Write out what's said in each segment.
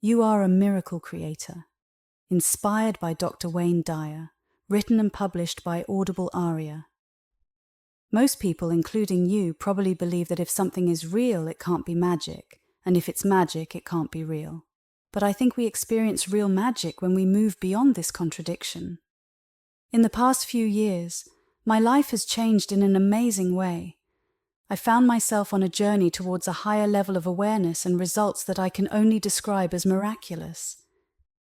You are a miracle creator, inspired by Dr. Wayne Dyer, written and published by Audible Aria. Most people, including you, probably believe that if something is real, it can't be magic, and if it's magic, it can't be real. But I think we experience real magic when we move beyond this contradiction. In the past few years, my life has changed in an amazing way. I found myself on a journey towards a higher level of awareness and results that I can only describe as miraculous.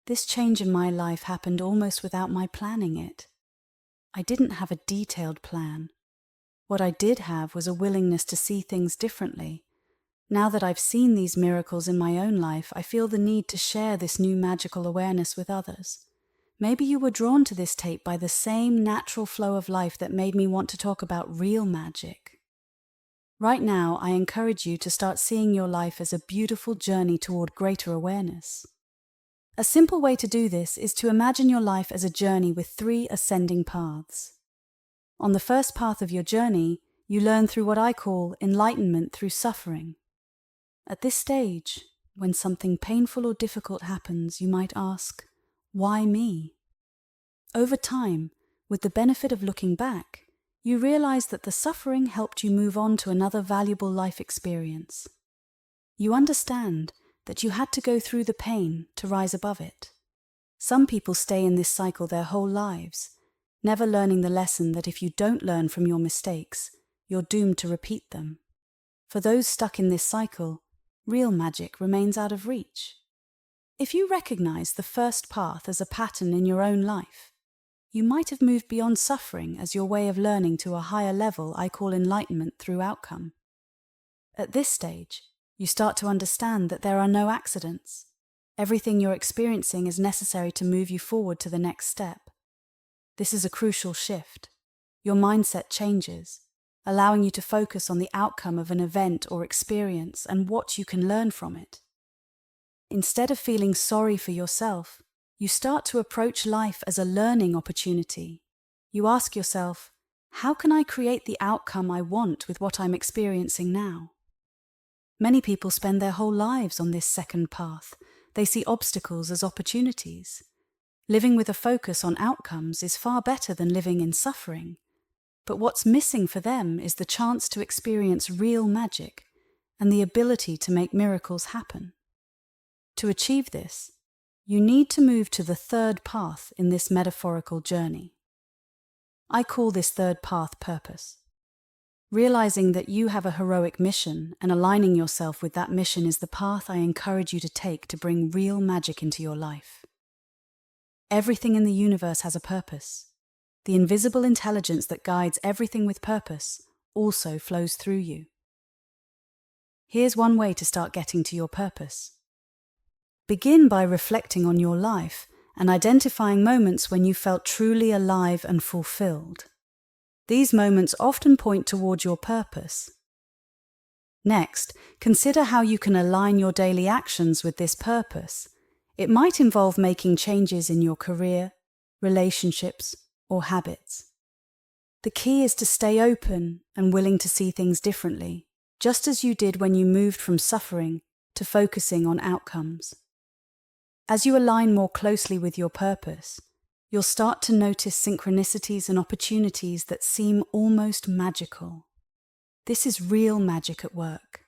This change in my life happened almost without my planning it. I didn't have a detailed plan. What I did have was a willingness to see things differently. Now that I've seen these miracles in my own life, I feel the need to share this new magical awareness with others. Maybe you were drawn to this tape by the same natural flow of life that made me want to talk about real magic. Right now, I encourage you to start seeing your life as a beautiful journey toward greater awareness. A simple way to do this is to imagine your life as a journey with 3 ascending paths. On the first path of your journey, you learn through what I call enlightenment through suffering. At this stage, when something painful or difficult happens, you might ask, why me? Over time, with the benefit of looking back, you realize that the suffering helped you move on to another valuable life experience. You understand that you had to go through the pain to rise above it. Some people stay in this cycle their whole lives, never learning the lesson that if you don't learn from your mistakes, you're doomed to repeat them. For those stuck in this cycle, real magic remains out of reach. If you recognize the first path as a pattern in your own life, you might have moved beyond suffering as your way of learning to a higher level I call enlightenment through outcome. At this stage, you start to understand that there are no accidents. Everything you're experiencing is necessary to move you forward to the next step. This is a crucial shift. Your mindset changes, allowing you to focus on the outcome of an event or experience and what you can learn from it. Instead of feeling sorry for yourself, you start to approach life as a learning opportunity. You ask yourself, how can I create the outcome I want with what I'm experiencing now? Many people spend their whole lives on this second path. They see obstacles as opportunities. Living with a focus on outcomes is far better than living in suffering. But what's missing for them is the chance to experience real magic and the ability to make miracles happen. To achieve this, you need to move to the third path in this metaphorical journey. I call this third path purpose. Realizing that you have a heroic mission and aligning yourself with that mission is the path I encourage you to take to bring real magic into your life. Everything in the universe has a purpose. The invisible intelligence that guides everything with purpose also flows through you. Here's one way to start getting to your purpose. Begin by reflecting on your life and identifying moments when you felt truly alive and fulfilled. These moments often point toward your purpose. Next, consider how you can align your daily actions with this purpose. It might involve making changes in your career, relationships, or habits. The key is to stay open and willing to see things differently, just as you did when you moved from suffering to focusing on outcomes. As you align more closely with your purpose, you'll start to notice synchronicities and opportunities that seem almost magical. This is real magic at work.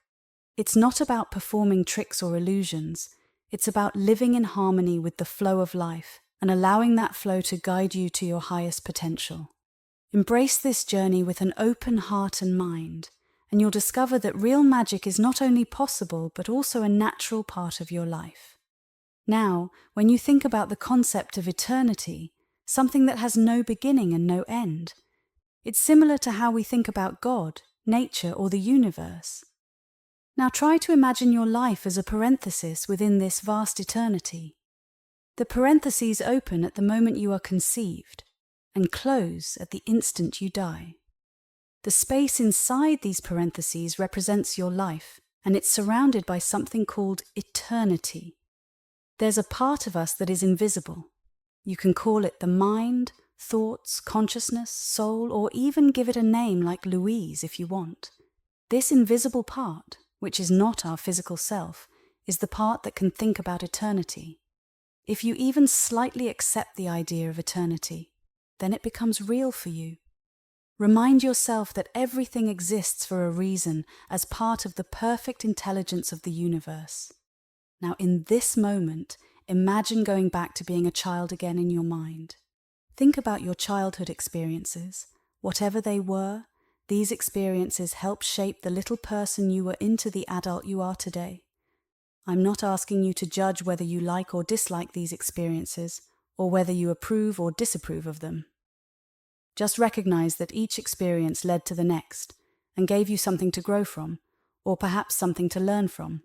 It's not about performing tricks or illusions. It's about living in harmony with the flow of life and allowing that flow to guide you to your highest potential. Embrace this journey with an open heart and mind, and you'll discover that real magic is not only possible but also a natural part of your life. Now, when you think about the concept of eternity, something that has no beginning and no end, it's similar to how we think about God, nature, or the universe. Now try to imagine your life as a parenthesis within this vast eternity. The parentheses open at the moment you are conceived and close at the instant you die. The space inside these parentheses represents your life, and it's surrounded by something called eternity. There's a part of us that is invisible. You can call it the mind, thoughts, consciousness, soul, or even give it a name like Louise if you want. This invisible part, which is not our physical self, is the part that can think about eternity. If you even slightly accept the idea of eternity, then it becomes real for you. Remind yourself that everything exists for a reason as part of the perfect intelligence of the universe. Now, in this moment, imagine going back to being a child again in your mind. Think about your childhood experiences. Whatever they were, these experiences help shape the little person you were into the adult you are today. I'm not asking you to judge whether you like or dislike these experiences, or whether you approve or disapprove of them. Just recognize that each experience led to the next and gave you something to grow from, or perhaps something to learn from.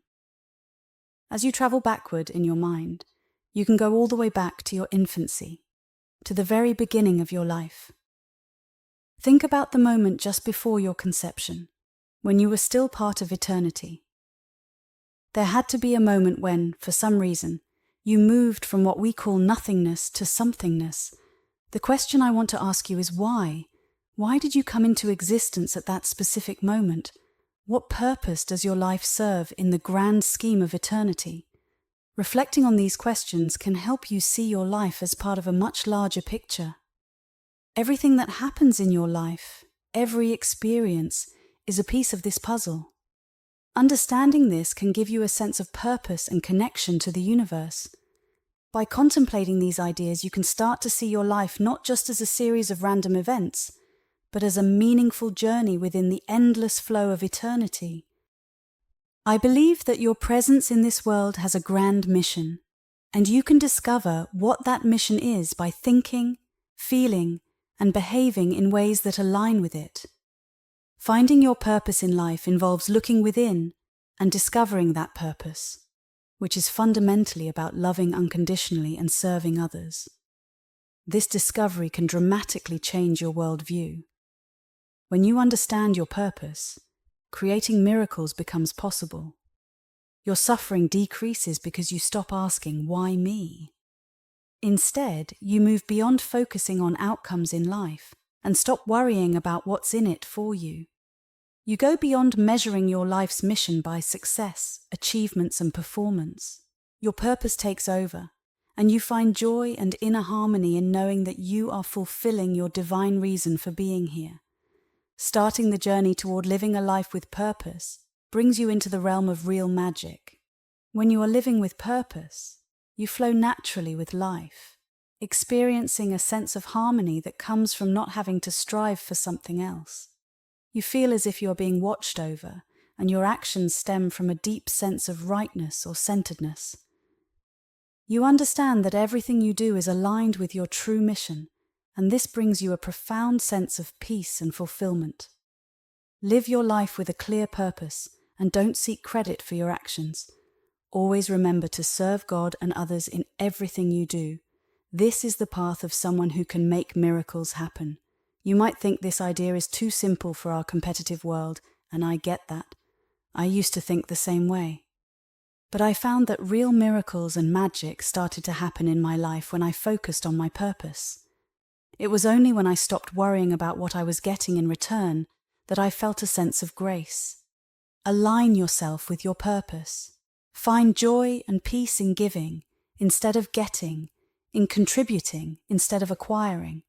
As you travel backward in your mind, you can go all the way back to your infancy, to the very beginning of your life. Think about the moment just before your conception, when you were still part of eternity. There had to be a moment when, for some reason, you moved from what we call nothingness to somethingness. The question I want to ask you is why? Why did you come into existence at that specific moment? What purpose does your life serve in the grand scheme of eternity? Reflecting on these questions can help you see your life as part of a much larger picture. Everything that happens in your life, every experience, is a piece of this puzzle. Understanding this can give you a sense of purpose and connection to the universe. By contemplating these ideas, you can start to see your life not just as a series of random events, but as a meaningful journey within the endless flow of eternity. I believe that your presence in this world has a grand mission, and you can discover what that mission is by thinking, feeling, and behaving in ways that align with it. Finding your purpose in life involves looking within and discovering that purpose, which is fundamentally about loving unconditionally and serving others. This discovery can dramatically change your worldview. When you understand your purpose, creating miracles becomes possible. Your suffering decreases because you stop asking, "Why me?" Instead, you move beyond focusing on outcomes in life and stop worrying about what's in it for you. You go beyond measuring your life's mission by success, achievements, and performance. Your purpose takes over, and you find joy and inner harmony in knowing that you are fulfilling your divine reason for being here. Starting the journey toward living a life with purpose brings you into the realm of real magic. When you are living with purpose, you flow naturally with life, experiencing a sense of harmony that comes from not having to strive for something else. You feel as if you are being watched over, and your actions stem from a deep sense of rightness or centeredness. You understand that everything you do is aligned with your true mission, and this brings you a profound sense of peace and fulfillment. Live your life with a clear purpose, and don't seek credit for your actions. Always remember to serve God and others in everything you do. This is the path of someone who can make miracles happen. You might think this idea is too simple for our competitive world, and I get that. I used to think the same way. But I found that real miracles and magic started to happen in my life when I focused on my purpose. It was only when I stopped worrying about what I was getting in return that I felt a sense of grace. Align yourself with your purpose. Find joy and peace in giving instead of getting, in contributing instead of acquiring.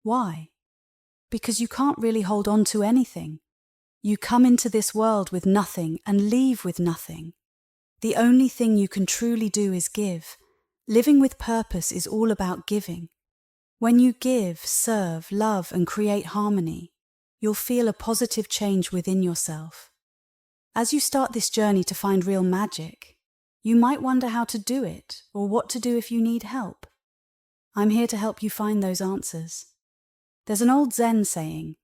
Why? Because you can't really hold on to anything. You come into this world with nothing and leave with nothing. The only thing you can truly do is give. Living with purpose is all about giving. When you give, serve, love, and create harmony, you'll feel a positive change within yourself. As you start this journey to find real magic, you might wonder how to do it or what to do if you need help. I'm here to help you find those answers. There's an old Zen saying,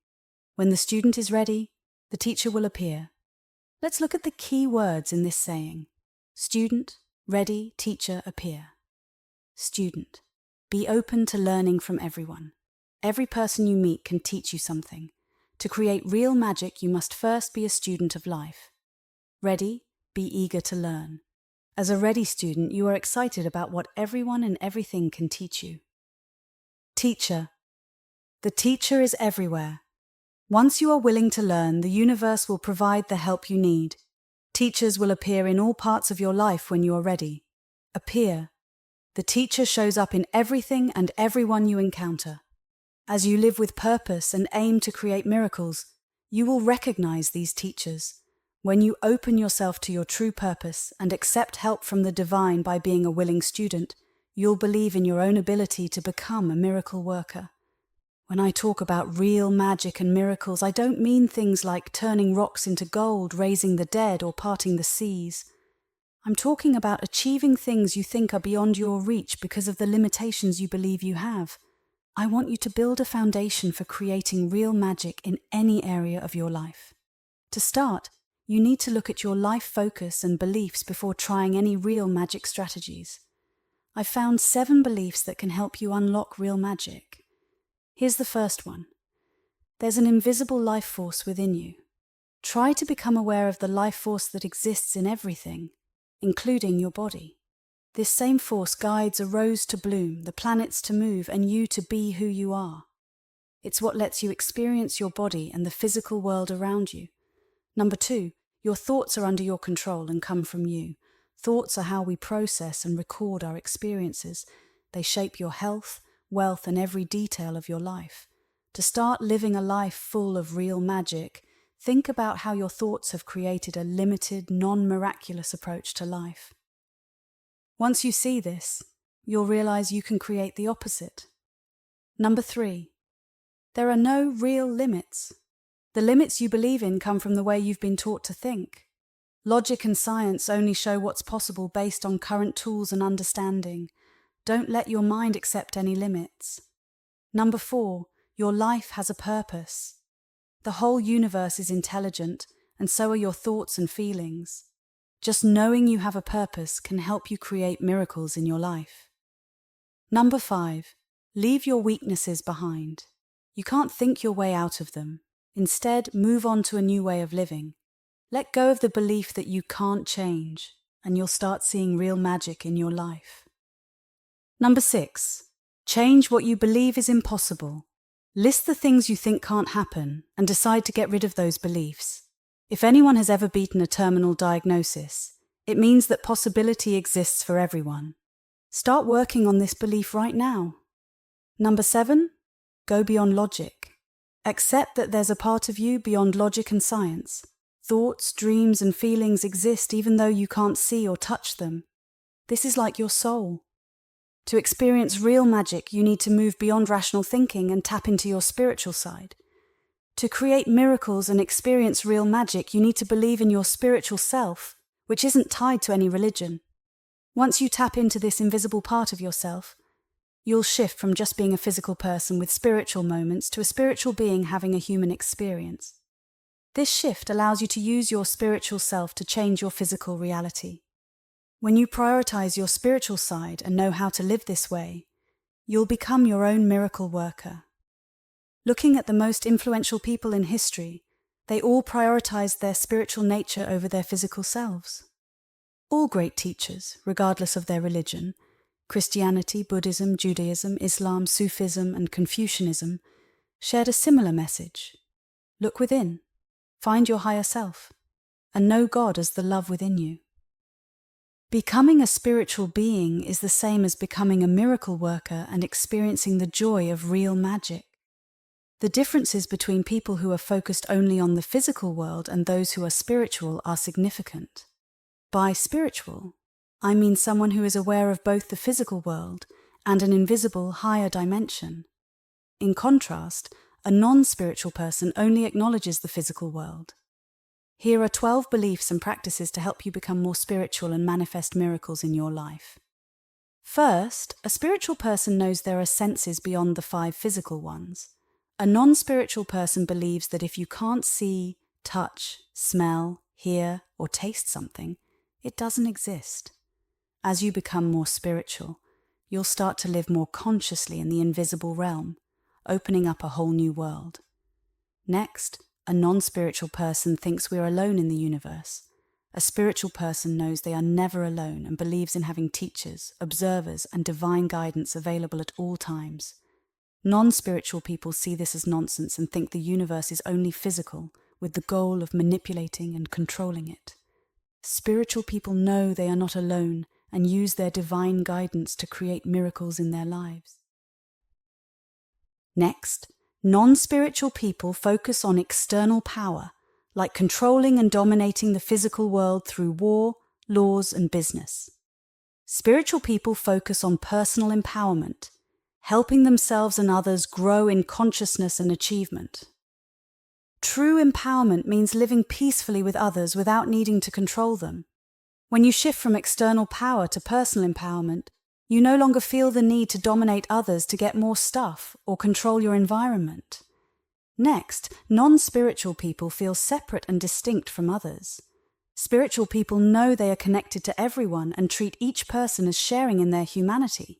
"When the student is ready, the teacher will appear." Let's look at the key words in this saying. Student, ready, teacher, appear. Student, be open to learning from everyone. Every person you meet can teach you something. To create real magic, you must first be a student of life. Ready, be eager to learn. As a ready student, you are excited about what everyone and everything can teach you. Teacher. The teacher is everywhere. Once you are willing to learn, the universe will provide the help you need. Teachers will appear in all parts of your life when you are ready. Appear. The teacher shows up in everything and everyone you encounter. As you live with purpose and aim to create miracles, you will recognize these teachers. When you open yourself to your true purpose and accept help from the divine by being a willing student, you'll believe in your own ability to become a miracle worker. When I talk about real magic and miracles, I don't mean things like turning rocks into gold, raising the dead, or parting the seas. I'm talking about achieving things you think are beyond your reach because of the limitations you believe you have. I want you to build a foundation for creating real magic in any area of your life. To start, you need to look at your life focus and beliefs before trying any real magic strategies. I've found 7 beliefs that can help you unlock real magic. Here's the first one. There's an invisible life force within you. Try to become aware of the life force that exists in everything, including your body. This same force guides a rose to bloom, the planets to move, and you to be who you are. It's what lets you experience your body and the physical world around you. Number 2, your thoughts are under your control and come from you. Thoughts are how we process and record our experiences. They shape your health, wealth, and every detail of your life. To start living a life full of real magic, think about how your thoughts have created a limited, non-miraculous approach to life. Once you see this, you'll realize you can create the opposite. Number 3, there are no real limits. The limits you believe in come from the way you've been taught to think. Logic and science only show what's possible based on current tools and understanding. Don't let your mind accept any limits. Number 4, your life has a purpose. The whole universe is intelligent, and so are your thoughts and feelings. Just knowing you have a purpose can help you create miracles in your life. Number 5, leave your weaknesses behind. You can't think your way out of them. Instead, move on to a new way of living. Let go of the belief that you can't change, and you'll start seeing real magic in your life. Number 6, change what you believe is impossible. List the things you think can't happen and decide to get rid of those beliefs. If anyone has ever beaten a terminal diagnosis, it means that possibility exists for everyone. Start working on this belief right now. Number 7, go beyond logic. Accept that there's a part of you beyond logic and science. Thoughts, dreams, and feelings exist even though you can't see or touch them. This is like your soul. To experience real magic, you need to move beyond rational thinking and tap into your spiritual side. To create miracles and experience real magic, you need to believe in your spiritual self, which isn't tied to any religion. Once you tap into this invisible part of yourself, you'll shift from just being a physical person with spiritual moments to a spiritual being having a human experience. This shift allows you to use your spiritual self to change your physical reality. When you prioritize your spiritual side and know how to live this way, you'll become your own miracle worker. Looking at the most influential people in history, they all prioritized their spiritual nature over their physical selves. All great teachers, regardless of their religion, Christianity, Buddhism, Judaism, Islam, Sufism, and Confucianism, shared a similar message. Look within, find your higher self, and know God as the love within you. Becoming a spiritual being is the same as becoming a miracle worker and experiencing the joy of real magic. The differences between people who are focused only on the physical world and those who are spiritual are significant. By spiritual, I mean someone who is aware of both the physical world and an invisible higher dimension. In contrast, a non-spiritual person only acknowledges the physical world. Here are 12 beliefs and practices to help you become more spiritual and manifest miracles in your life. First, a spiritual person knows there are senses beyond the 5 physical ones. A non-spiritual person believes that if you can't see, touch, smell, hear, or taste something, it doesn't exist. As you become more spiritual, you'll start to live more consciously in the invisible realm, opening up a whole new world. Next, a non-spiritual person thinks we're alone in the universe. A spiritual person knows they are never alone and believes in having teachers, observers, and divine guidance available at all times. Non-spiritual people see this as nonsense and think the universe is only physical, with the goal of manipulating and controlling it. Spiritual people know they are not alone and use their divine guidance to create miracles in their lives. Next, non-spiritual people focus on external power, like controlling and dominating the physical world through war, laws, and business. Spiritual people focus on personal empowerment, helping themselves and others grow in consciousness and achievement. True empowerment means living peacefully with others without needing to control them. When you shift from external power to personal empowerment, you no longer feel the need to dominate others to get more stuff or control your environment. Next, non-spiritual people feel separate and distinct from others. Spiritual people know they are connected to everyone and treat each person as sharing in their humanity.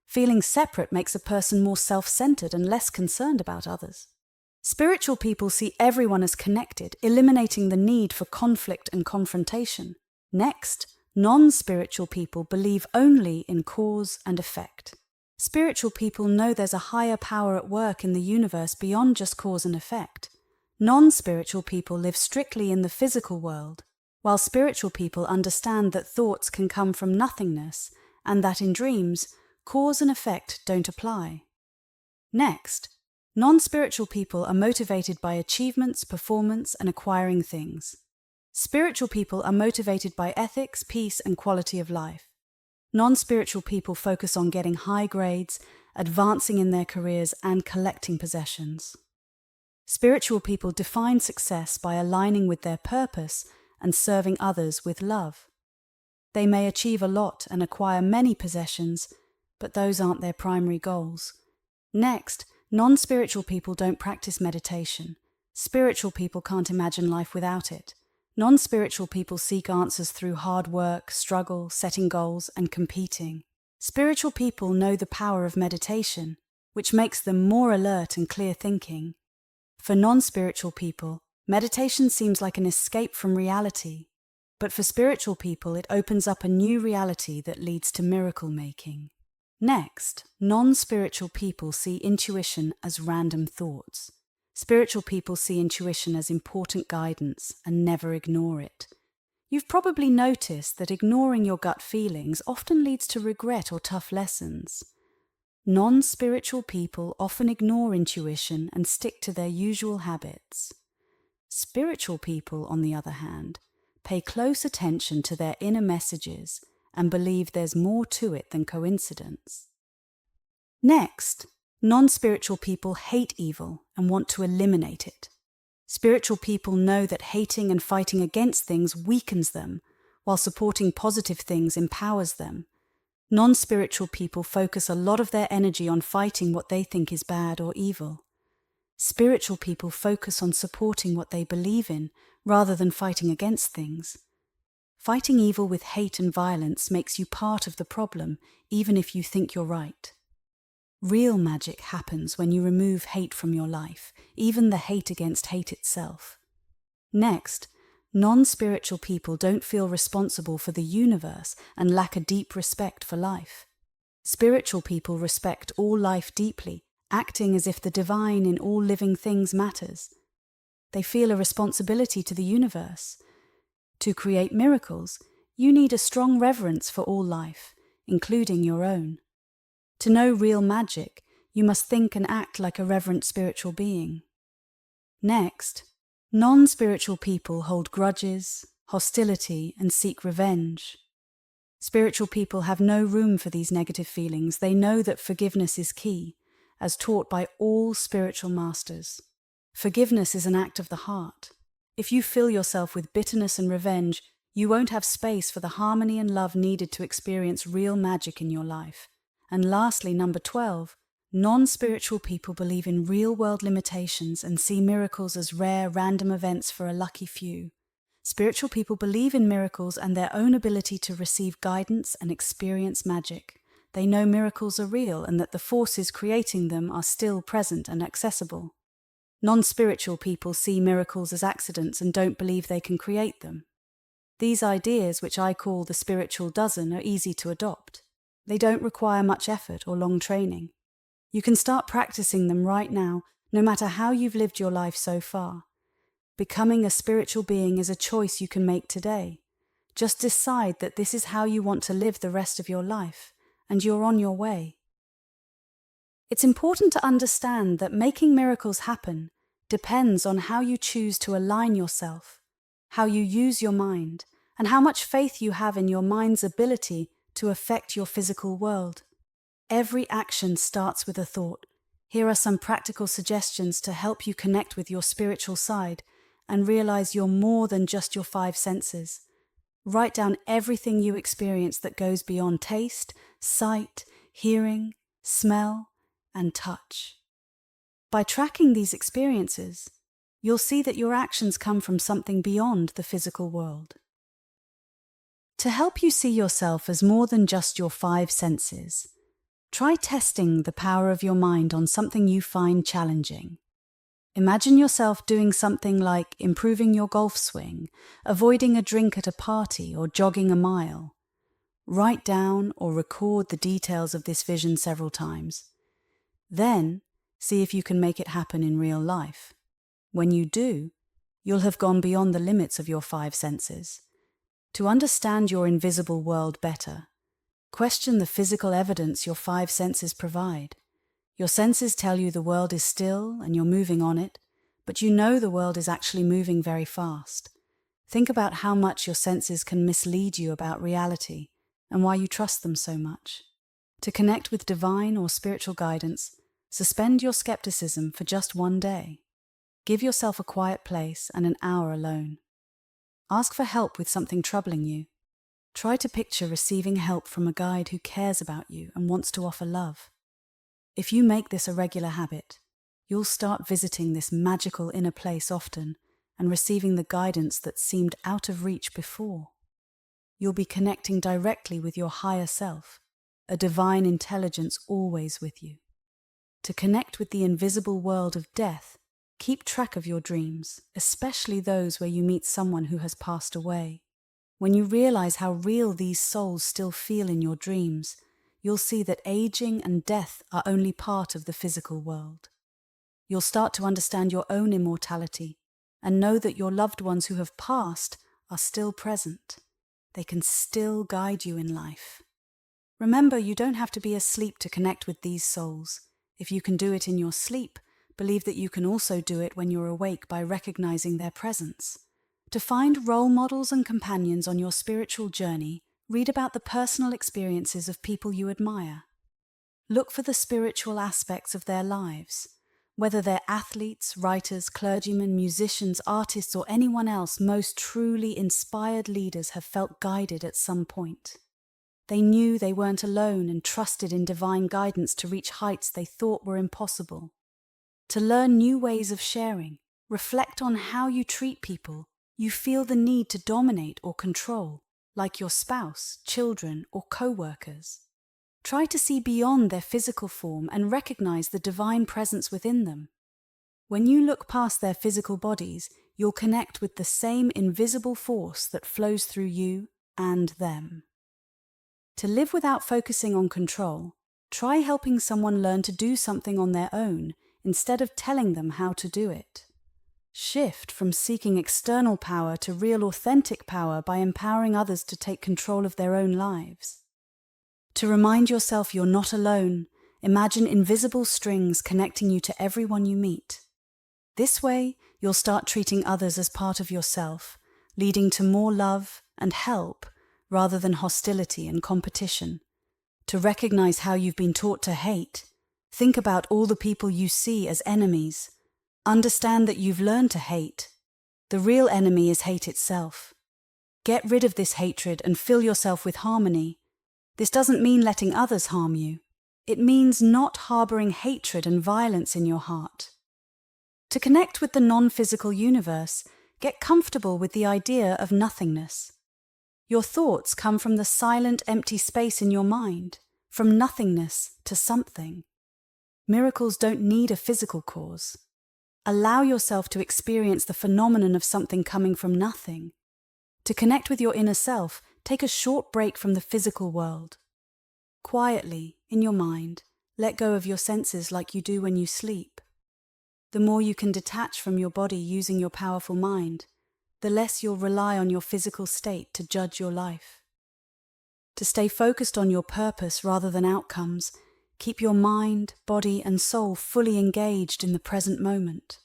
Feeling separate makes a person more self-centered and less concerned about others. Spiritual people see everyone as connected, eliminating the need for conflict and confrontation. Next, non-spiritual people believe only in cause and effect. Spiritual people know there's a higher power at work in the universe beyond just cause and effect. Non-spiritual people live strictly in the physical world, while spiritual people understand that thoughts can come from nothingness and that in dreams, cause and effect don't apply. Next, non-spiritual people are motivated by achievements, performance, and acquiring things. Spiritual people are motivated by ethics, peace, and quality of life. Non-spiritual people focus on getting high grades, advancing in their careers, and collecting possessions. Spiritual people define success by aligning with their purpose and serving others with love. They may achieve a lot and acquire many possessions, but those aren't their primary goals. Next, non-spiritual people don't practice meditation. Spiritual people can't imagine life without it. Non-spiritual people seek answers through hard work, struggle, setting goals, and competing. Spiritual people know the power of meditation, which makes them more alert and clear thinking. For non-spiritual people, meditation seems like an escape from reality, but for spiritual people it opens up a new reality that leads to miracle making. Next, non-spiritual people see intuition as random thoughts. Spiritual people see intuition as important guidance and never ignore it. You've probably noticed that ignoring your gut feelings often leads to regret or tough lessons. Non-spiritual people often ignore intuition and stick to their usual habits. Spiritual people, on the other hand, pay close attention to their inner messages and believe there's more to it than coincidence. Next, non-spiritual people hate evil and want to eliminate it. Spiritual people know that hating and fighting against things weakens them, while supporting positive things empowers them. Non-spiritual people focus a lot of their energy on fighting what they think is bad or evil. Spiritual people focus on supporting what they believe in rather than fighting against things. Fighting evil with hate and violence makes you part of the problem, even if you think you're right. Real magic happens when you remove hate from your life, even the hate against hate itself. Next, non-spiritual people don't feel responsible for the universe and lack a deep respect for life. Spiritual people respect all life deeply, acting as if the divine in all living things matters. They feel a responsibility to the universe. To create miracles, you need a strong reverence for all life, including your own. To know real magic, you must think and act like a reverent spiritual being. Next, non-spiritual people hold grudges, hostility, and seek revenge. Spiritual people have no room for these negative feelings. They know that forgiveness is key, as taught by all spiritual masters. Forgiveness is an act of the heart. If you fill yourself with bitterness and revenge, you won't have space for the harmony and love needed to experience real magic in your life. And lastly, number 12, non-spiritual people believe in real-world limitations and see miracles as rare, random events for a lucky few. Spiritual people believe in miracles and their own ability to receive guidance and experience magic. They know miracles are real and that the forces creating them are still present and accessible. Non-spiritual people see miracles as accidents and don't believe they can create them. These ideas, which I call the spiritual dozen, are easy to adopt. They don't require much effort or long training. You can start practicing them right now, no matter how you've lived your life so far. Becoming a spiritual being is a choice you can make today. Just decide that this is how you want to live the rest of your life, and you're on your way. It's important to understand that making miracles happen depends on how you choose to align yourself, how you use your mind, and how much faith you have in your mind's ability to affect your physical world. Every action starts with a thought. Here are some practical suggestions to help you connect with your spiritual side and realize you're more than just your 5 senses. Write down everything you experience that goes beyond taste, sight, hearing, smell, and touch. By tracking these experiences, you'll see that your actions come from something beyond the physical world. To help you see yourself as more than just your 5 senses, try testing the power of your mind on something you find challenging. Imagine yourself doing something like improving your golf swing, avoiding a drink at a party, or jogging a mile. Write down or record the details of this vision several times. Then, see if you can make it happen in real life. When you do, you'll have gone beyond the limits of your 5 senses. To understand your invisible world better, question the physical evidence your 5 senses provide. Your senses tell you the world is still and you're moving on it, but you know the world is actually moving very fast. Think about how much your senses can mislead you about reality and why you trust them so much. To connect with divine or spiritual guidance, suspend your skepticism for just one day. Give yourself a quiet place and an hour alone. Ask for help with something troubling you. Try to picture receiving help from a guide who cares about you and wants to offer love. If you make this a regular habit, you'll start visiting this magical inner place often and receiving the guidance that seemed out of reach before. You'll be connecting directly with your higher self, a divine intelligence always with you. To connect with the invisible world of death, keep track of your dreams, especially those where you meet someone who has passed away. When you realize how real these souls still feel in your dreams, you'll see that aging and death are only part of the physical world. You'll start to understand your own immortality and know that your loved ones who have passed are still present. They can still guide you in life. Remember, you don't have to be asleep to connect with these souls. If you can do it in your sleep, believe that you can also do it when you're awake by recognizing their presence. To find role models and companions on your spiritual journey, read about the personal experiences of people you admire. Look for the spiritual aspects of their lives. Whether they're athletes, writers, clergymen, musicians, artists, or anyone else, most truly inspired leaders have felt guided at some point. They knew they weren't alone and trusted in divine guidance to reach heights they thought were impossible. To learn new ways of sharing, reflect on how you treat people you feel the need to dominate or control, like your spouse, children, or co-workers. Try to see beyond their physical form and recognize the divine presence within them. When you look past their physical bodies, you'll connect with the same invisible force that flows through you and them. To live without focusing on control, try helping someone learn to do something on their own instead of telling them how to do it. Shift from seeking external power to real authentic power by empowering others to take control of their own lives. To remind yourself you're not alone, imagine invisible strings connecting you to everyone you meet. This way, you'll start treating others as part of yourself, leading to more love and help rather than hostility and competition. To recognize how you've been taught to hate, think about all the people you see as enemies. Understand that you've learned to hate. The real enemy is hate itself. Get rid of this hatred and fill yourself with harmony. This doesn't mean letting others harm you. It means not harboring hatred and violence in your heart. To connect with the non-physical universe, get comfortable with the idea of nothingness. Your thoughts come from the silent, empty space in your mind, from nothingness to something. Miracles don't need a physical cause. Allow yourself to experience the phenomenon of something coming from nothing. To connect with your inner self, take a short break from the physical world. Quietly, in your mind, let go of your senses like you do when you sleep. The more you can detach from your body using your powerful mind, the less you'll rely on your physical state to judge your life. To stay focused on your purpose rather than outcomes, keep your mind, body, and soul fully engaged in the present moment.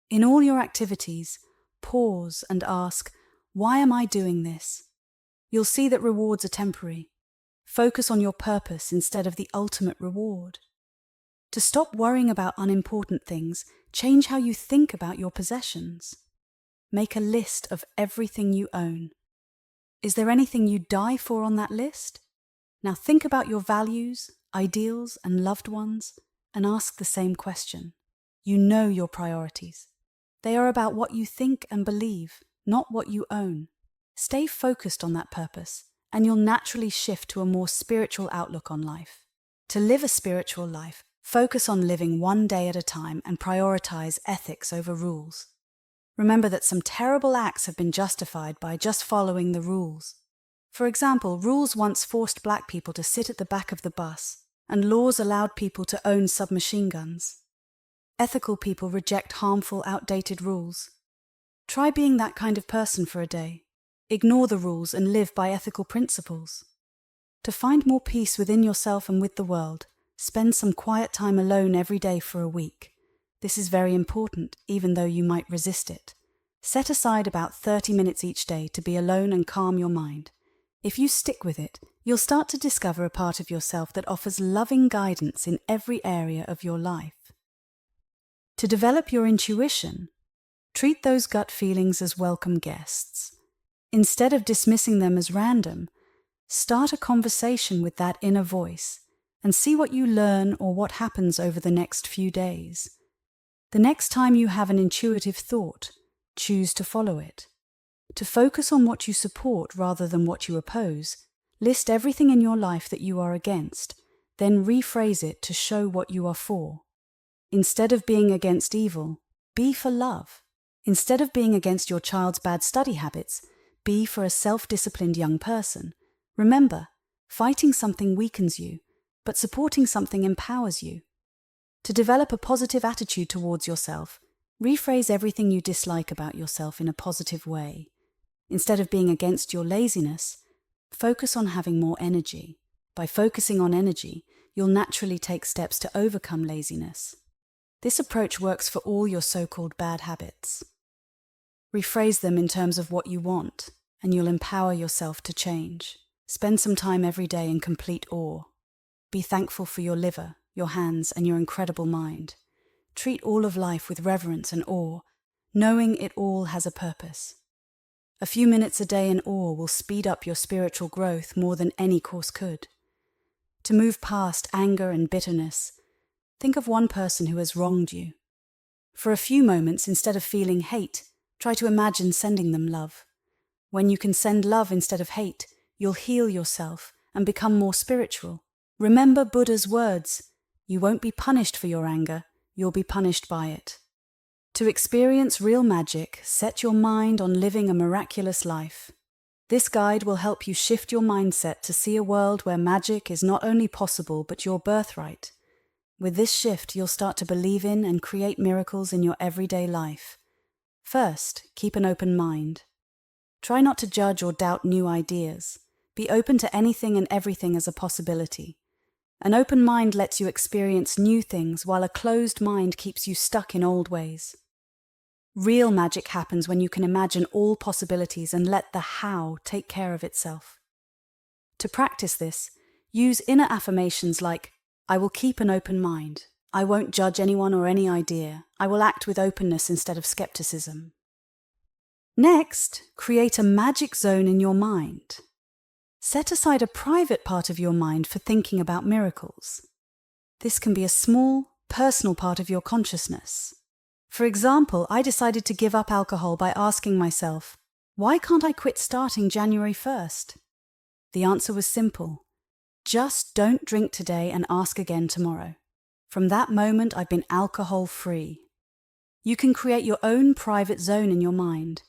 In all your activities, pause and ask, "Why am I doing this?" You'll see that rewards are temporary. Focus on your purpose instead of the ultimate reward. To stop worrying about unimportant things, change how you think about your possessions. Make a list of everything you own. Is there anything you'd die for on that list? Now think about your values, ideals, and loved ones, and ask the same question. You know your priorities. They are about what you think and believe, not what you own. Stay focused on that purpose, and you'll naturally shift to a more spiritual outlook on life. To live a spiritual life, focus on living one day at a time and prioritize ethics over rules. Remember that some terrible acts have been justified by just following the rules. For example, rules once forced black people to sit at the back of the bus, and laws allowed people to own submachine guns. Ethical people reject harmful, outdated rules. Try being that kind of person for a day. Ignore the rules and live by ethical principles. To find more peace within yourself and with the world, spend some quiet time alone every day for a week. This is very important, even though you might resist it. Set aside about 30 minutes each day to be alone and calm your mind. If you stick with it, you'll start to discover a part of yourself that offers loving guidance in every area of your life. To develop your intuition, treat those gut feelings as welcome guests. Instead of dismissing them as random, start a conversation with that inner voice and see what you learn or what happens over the next few days. The next time you have an intuitive thought, choose to follow it. To focus on what you support rather than what you oppose, list everything in your life that you are against, then rephrase it to show what you are for. Instead of being against evil, be for love. Instead of being against your child's bad study habits, be for a self-disciplined young person. Remember, fighting something weakens you, but supporting something empowers you. To develop a positive attitude towards yourself, rephrase everything you dislike about yourself in a positive way. Instead of being against your laziness, focus on having more energy. By focusing on energy, you'll naturally take steps to overcome laziness. This approach works for all your so-called bad habits. Rephrase them in terms of what you want, and you'll empower yourself to change. Spend some time every day in complete awe. Be thankful for your liver, your hands, and your incredible mind. Treat all of life with reverence and awe, knowing it all has a purpose. A few minutes a day in awe will speed up your spiritual growth more than any course could. To move past anger and bitterness, think of one person who has wronged you. For a few moments, instead of feeling hate, try to imagine sending them love. When you can send love instead of hate, you'll heal yourself and become more spiritual. Remember Buddha's words, "You won't be punished for your anger, you'll be punished by it." To experience real magic, set your mind on living a miraculous life. This guide will help you shift your mindset to see a world where magic is not only possible but your birthright. With this shift, you'll start to believe in and create miracles in your everyday life. First, keep an open mind. Try not to judge or doubt new ideas. Be open to anything and everything as a possibility. An open mind lets you experience new things, while a closed mind keeps you stuck in old ways. Real magic happens when you can imagine all possibilities and let the how take care of itself. To practice this, use inner affirmations like, "I will keep an open mind. I won't judge anyone or any idea. I will act with openness instead of skepticism." Next, create a magic zone in your mind. Set aside a private part of your mind for thinking about miracles. This can be a small, personal part of your consciousness. For example, I decided to give up alcohol by asking myself, "Why can't I quit starting January 1st?" The answer was simple. Just don't drink today and ask again tomorrow. From that moment, I've been alcohol-free. You can create your own private zone in your mind.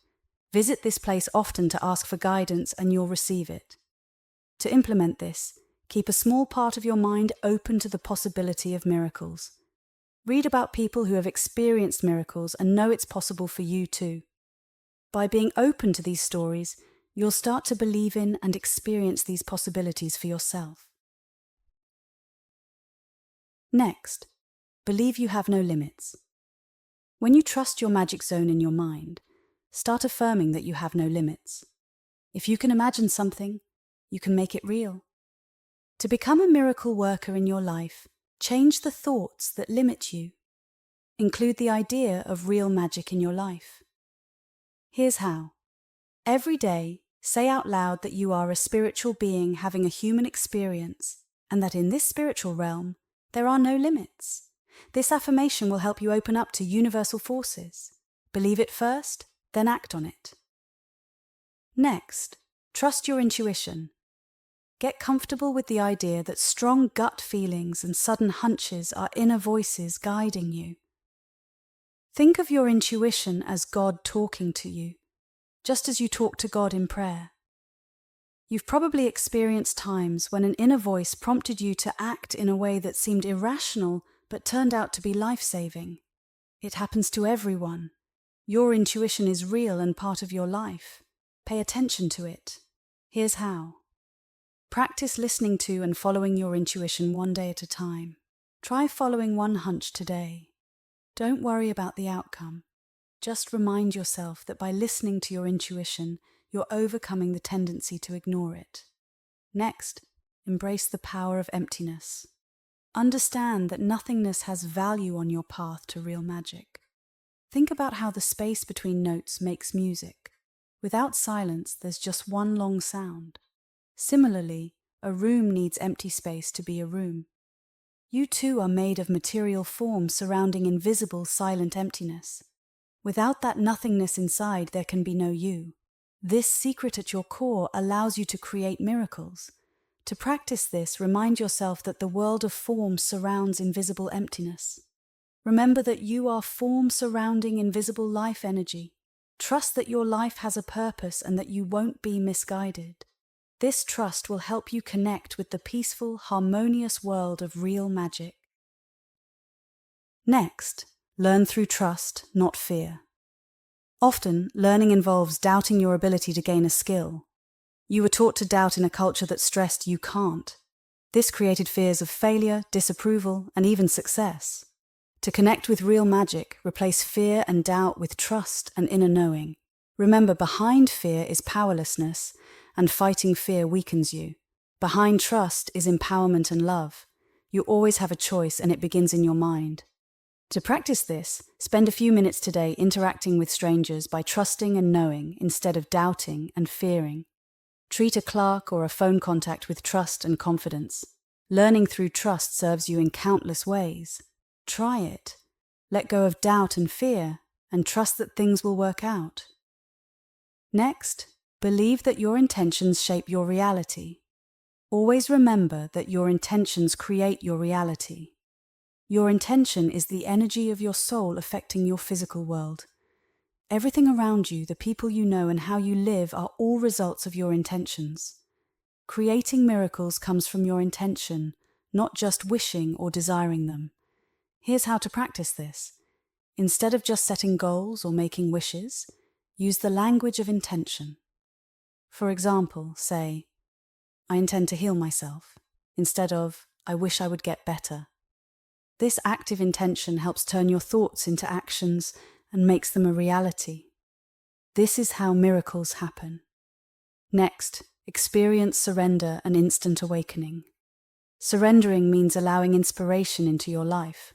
Visit this place often to ask for guidance and you'll receive it. To implement this, keep a small part of your mind open to the possibility of miracles. Read about people who have experienced miracles and know it's possible for you too. By being open to these stories, you'll start to believe in and experience these possibilities for yourself. Next, believe you have no limits. When you trust your magic zone in your mind, start affirming that you have no limits. If you can imagine something, you can make it real. To become a miracle worker in your life, change the thoughts that limit you. Include the idea of real magic in your life. Here's how. Every day, say out loud that you are a spiritual being having a human experience, and that in this spiritual realm, there are no limits. This affirmation will help you open up to universal forces. Believe it first, then act on it. Next, trust your intuition. Get comfortable with the idea that strong gut feelings and sudden hunches are inner voices guiding you. Think of your intuition as God talking to you, just as you talk to God in prayer. You've probably experienced times when an inner voice prompted you to act in a way that seemed irrational but turned out to be life-saving. It happens to everyone. Your intuition is real and part of your life. Pay attention to it. Here's how. Practice listening to and following your intuition one day at a time. Try following one hunch today. Don't worry about the outcome. Just remind yourself that by listening to your intuition, you're overcoming the tendency to ignore it. Next, embrace the power of emptiness. Understand that nothingness has value on your path to real magic. Think about how the space between notes makes music. Without silence, there's just one long sound. Similarly, a room needs empty space to be a room. You too are made of material form surrounding invisible, silent emptiness. Without that nothingness inside, there can be no you. This secret at your core allows you to create miracles. To practice this, remind yourself that the world of form surrounds invisible emptiness. Remember that you are form surrounding invisible life energy. Trust that your life has a purpose and that you won't be misguided. This trust will help you connect with the peaceful, harmonious world of real magic. Next, learn through trust, not fear. Often, learning involves doubting your ability to gain a skill. You were taught to doubt in a culture that stressed you can't. This created fears of failure, disapproval, and even success. To connect with real magic, replace fear and doubt with trust and inner knowing. Remember, behind fear is powerlessness, and fighting fear weakens you. Behind trust is empowerment and love. You always have a choice, and it begins in your mind. To practice this, spend a few minutes today interacting with strangers by trusting and knowing instead of doubting and fearing. Treat a clerk or a phone contact with trust and confidence. Learning through trust serves you in countless ways. Try it. Let go of doubt and fear, and trust that things will work out. Next, believe that your intentions shape your reality. Always remember that your intentions create your reality. Your intention is the energy of your soul affecting your physical world. Everything around you, the people you know, and how you live are all results of your intentions. Creating miracles comes from your intention, not just wishing or desiring them. Here's how to practice this. Instead of just setting goals or making wishes, use the language of intention. For example, say, I intend to heal myself, instead of, I wish I would get better. This active intention helps turn your thoughts into actions and makes them a reality. This is how miracles happen. Next, experience surrender and instant awakening. Surrendering means allowing inspiration into your life.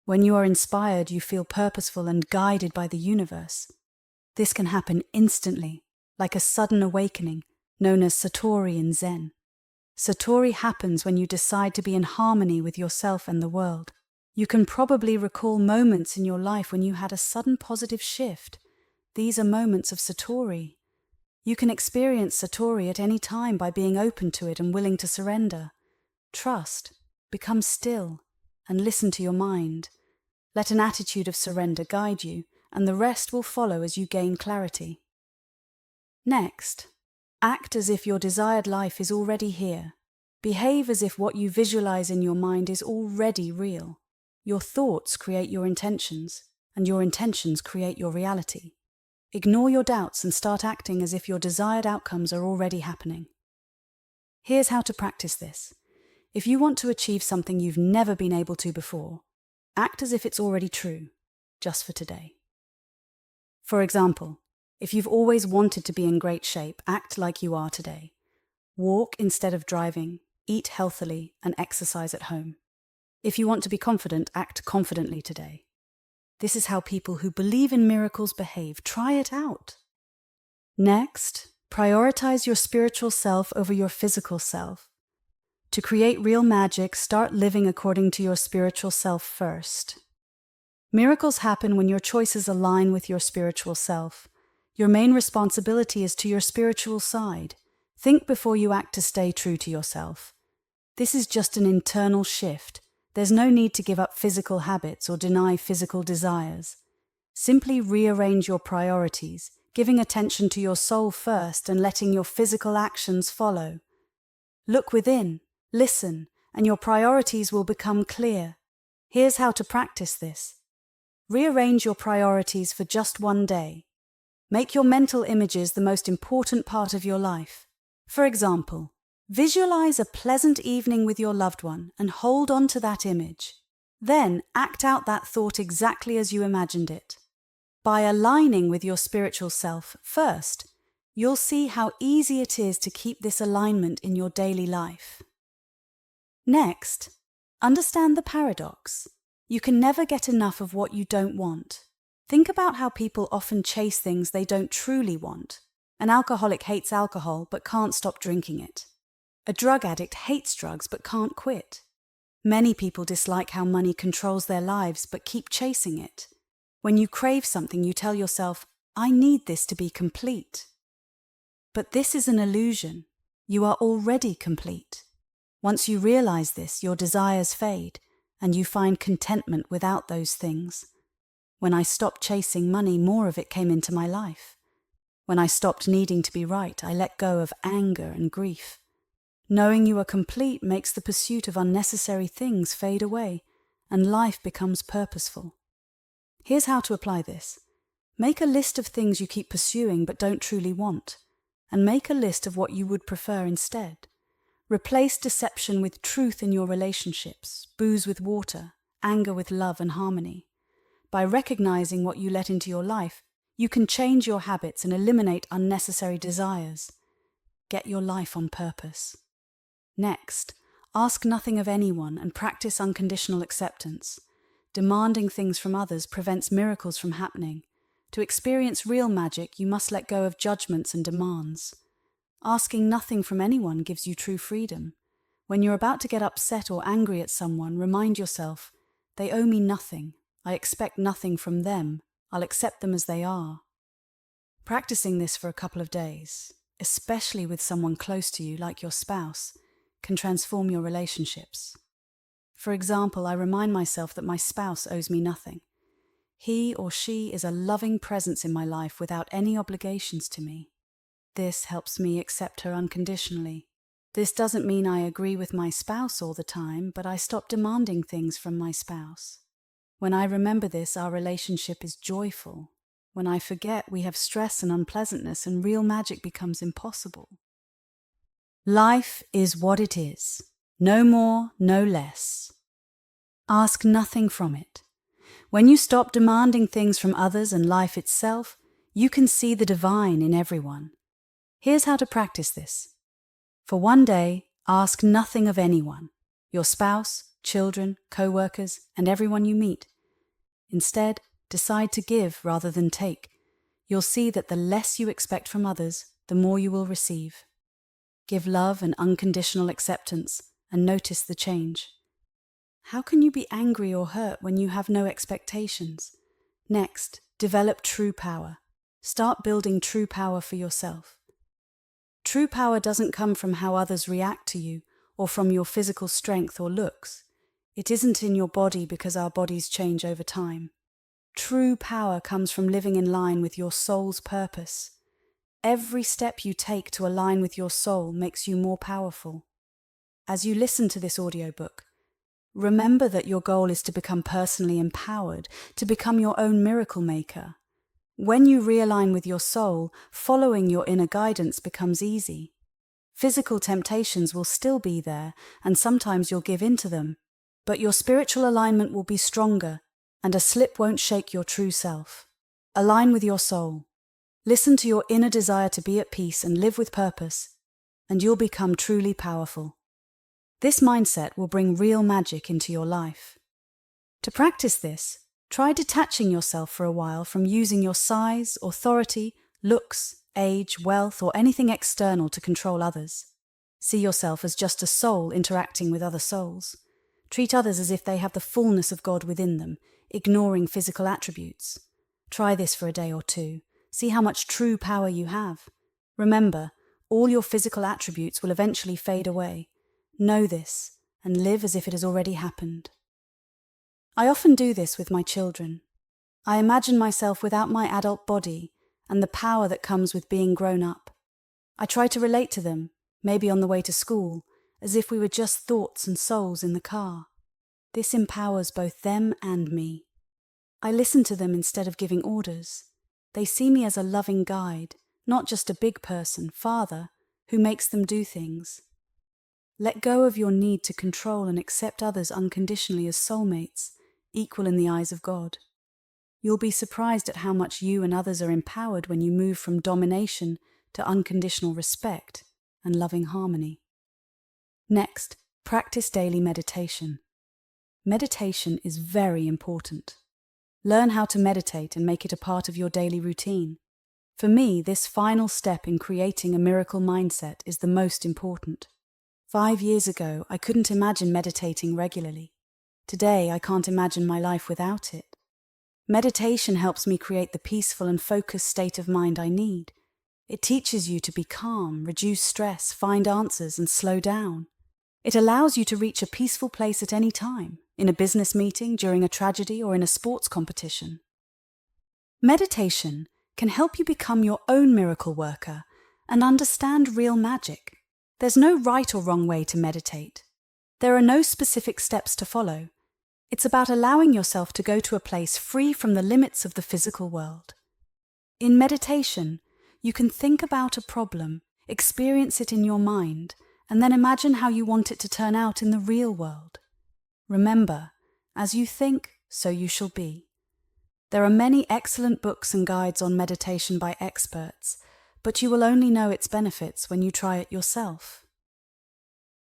When you are inspired, you feel purposeful and guided by the universe. This can happen instantly, like a sudden awakening, known as Satori in Zen. Satori happens when you decide to be in harmony with yourself and the world. You can probably recall moments in your life when you had a sudden positive shift. These are moments of Satori. You can experience Satori at any time by being open to it and willing to surrender. Trust, become still, and listen to your mind. Let an attitude of surrender guide you, and the rest will follow as you gain clarity. Next, act as if your desired life is already here. Behave as if what you visualize in your mind is already real. Your thoughts create your intentions, and your intentions create your reality. Ignore your doubts and start acting as if your desired outcomes are already happening. Here's how to practice this. If you want to achieve something you've never been able to before, act as if it's already true, just for today. For example, if you've always wanted to be in great shape, act like you are today. Walk instead of driving, eat healthily, and exercise at home. If you want to be confident, act confidently today. This is how people who believe in miracles behave. Try it out. Next, prioritize your spiritual self over your physical self. To create real magic, start living according to your spiritual self first. Miracles happen when your choices align with your spiritual self. Your main responsibility is to your spiritual side. Think before you act to stay true to yourself. This is just an internal shift. There's no need to give up physical habits or deny physical desires. Simply rearrange your priorities, giving attention to your soul first and letting your physical actions follow. Look within, listen, and your priorities will become clear. Here's how to practice this. Rearrange your priorities for just one day. Make your mental images the most important part of your life. For example, visualize a pleasant evening with your loved one and hold on to that image. Then act out that thought exactly as you imagined it. By aligning with your spiritual self first, you'll see how easy it is to keep this alignment in your daily life. Next, understand the paradox. You can never get enough of what you don't want. Think about how people often chase things they don't truly want. An alcoholic hates alcohol but can't stop drinking it. A drug addict hates drugs but can't quit. Many people dislike how money controls their lives but keep chasing it. When you crave something, you tell yourself, "I need this to be complete." But this is an illusion. You are already complete. Once you realize this, your desires fade, and you find contentment without those things. When I stopped chasing money, more of it came into my life. When I stopped needing to be right, I let go of anger and grief. Knowing you are complete makes the pursuit of unnecessary things fade away, and life becomes purposeful. Here's how to apply this. Make a list of things you keep pursuing but don't truly want, and make a list of what you would prefer instead. Replace deception with truth in your relationships, booze with water, anger with love and harmony. By recognizing what you let into your life, you can change your habits and eliminate unnecessary desires. Get your life on purpose. Next, ask nothing of anyone and practice unconditional acceptance. Demanding things from others prevents miracles from happening. To experience real magic, you must let go of judgments and demands. Asking nothing from anyone gives you true freedom. When you're about to get upset or angry at someone, remind yourself, "They owe me nothing. I expect nothing from them. I'll accept them as they are." Practicing this for a couple of days, especially with someone close to you like your spouse, can transform your relationships. For example, I remind myself that my spouse owes me nothing. He or she is a loving presence in my life without any obligations to me. This helps me accept her unconditionally. This doesn't mean I agree with my spouse all the time, but I stop demanding things from my spouse. When I remember this, our relationship is joyful. When I forget, we have stress and unpleasantness, and real magic becomes impossible. Life is what it is. No more, no less. Ask nothing from it. When you stop demanding things from others and life itself, you can see the divine in everyone. Here's how to practice this. For one day, ask nothing of anyone, your spouse, children, co-workers, and everyone you meet. Instead, decide to give rather than take. You'll see that the less you expect from others, the more you will receive. Give love and unconditional acceptance, and notice the change. How can you be angry or hurt when you have no expectations? Next, develop true power. Start building true power for yourself. True power doesn't come from how others react to you or from your physical strength or looks. It isn't in your body because our bodies change over time. True power comes from living in line with your soul's purpose. Every step you take to align with your soul makes you more powerful. As you listen to this audiobook, remember that your goal is to become personally empowered, to become your own miracle maker. When you realign with your soul, following your inner guidance becomes easy. Physical temptations will still be there, and sometimes you'll give in to them, but your spiritual alignment will be stronger, and a slip won't shake your true self. Align with your soul. Listen to your inner desire to be at peace and live with purpose, and you'll become truly powerful. This mindset will bring real magic into your life. To practice this, try detaching yourself for a while from using your size, authority, looks, age, wealth, or anything external to control others. See yourself as just a soul interacting with other souls. Treat others as if they have the fullness of God within them, ignoring physical attributes. Try this for a day or two. See how much true power you have. Remember, all your physical attributes will eventually fade away. Know this, and live as if it has already happened. I often do this with my children. I imagine myself without my adult body and the power that comes with being grown up. I try to relate to them, maybe on the way to school, as if we were just thoughts and souls in the car. This empowers both them and me. I listen to them instead of giving orders. They see me as a loving guide, not just a big person, father, who makes them do things. Let go of your need to control and accept others unconditionally as soulmates, equal in the eyes of God. You'll be surprised at how much you and others are empowered when you move from domination to unconditional respect and loving harmony. Next, practice daily meditation. Meditation is very important. Learn how to meditate and make it a part of your daily routine. For me, this final step in creating a miracle mindset is the most important. 5 years ago, I couldn't imagine meditating regularly. Today, I can't imagine my life without it. Meditation helps me create the peaceful and focused state of mind I need. It teaches you to be calm, reduce stress, find answers, and slow down. It allows you to reach a peaceful place at any time, in a business meeting, during a tragedy, or in a sports competition. Meditation can help you become your own miracle worker and understand real magic. There's no right or wrong way to meditate. There are no specific steps to follow. It's about allowing yourself to go to a place free from the limits of the physical world. In meditation, you can think about a problem, experience it in your mind, and then imagine how you want it to turn out in the real world. Remember, as you think, so you shall be. There are many excellent books and guides on meditation by experts, but you will only know its benefits when you try it yourself.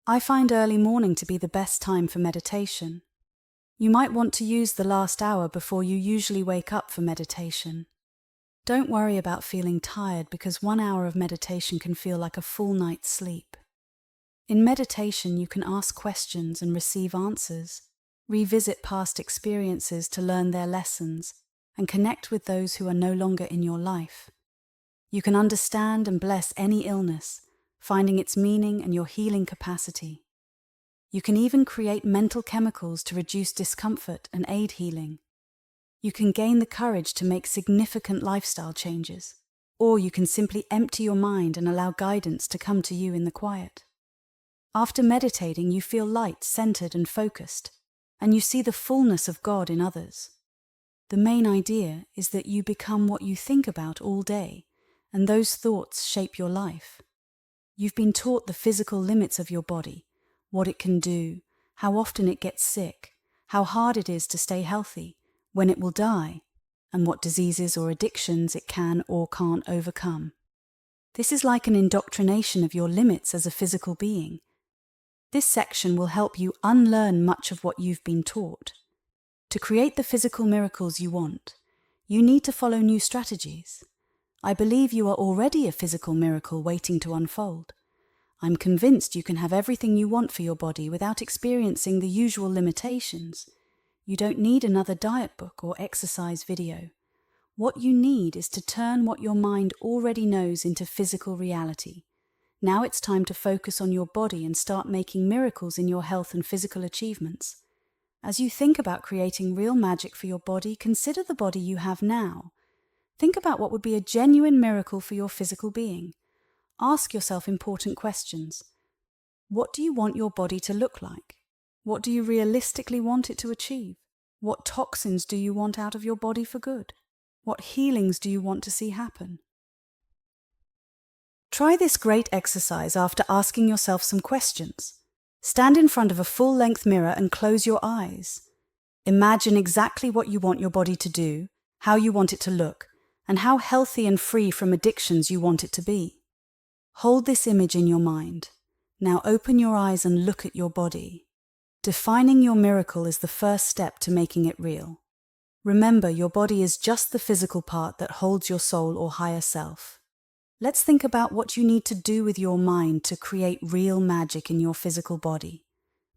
I find early morning to be the best time for meditation. You might want to use the last hour before you usually wake up for meditation. Don't worry about feeling tired because 1 hour of meditation can feel like a full night's sleep. In meditation, you can ask questions and receive answers, revisit past experiences to learn their lessons, and connect with those who are no longer in your life. You can understand and bless any illness, finding its meaning and your healing capacity. You can even create mental chemicals to reduce discomfort and aid healing. You can gain the courage to make significant lifestyle changes, or you can simply empty your mind and allow guidance to come to you in the quiet. After meditating, you feel light, centered, and focused, and you see the fullness of God in others. The main idea is that you become what you think about all day, and those thoughts shape your life. You've been taught the physical limits of your body, what it can do, how often it gets sick, how hard it is to stay healthy, when it will die, and what diseases or addictions it can or can't overcome. This is like an indoctrination of your limits as a physical being. This section will help you unlearn much of what you've been taught. To create the physical miracles you want, you need to follow new strategies. I believe you are already a physical miracle waiting to unfold. I'm convinced you can have everything you want for your body without experiencing the usual limitations. You don't need another diet book or exercise video. What you need is to turn what your mind already knows into physical reality. Now it's time to focus on your body and start making miracles in your health and physical achievements. As you think about creating real magic for your body, consider the body you have now. Think about what would be a genuine miracle for your physical being. Ask yourself important questions. What do you want your body to look like? What do you realistically want it to achieve? What toxins do you want out of your body for good? What healings do you want to see happen? Try this great exercise after asking yourself some questions. Stand in front of a full-length mirror and close your eyes. Imagine exactly what you want your body to do, how you want it to look, and how healthy and free from addictions you want it to be. Hold this image in your mind. Now open your eyes and look at your body. Defining your miracle is the first step to making it real. Remember, your body is just the physical part that holds your soul or higher self. Let's think about what you need to do with your mind to create real magic in your physical body.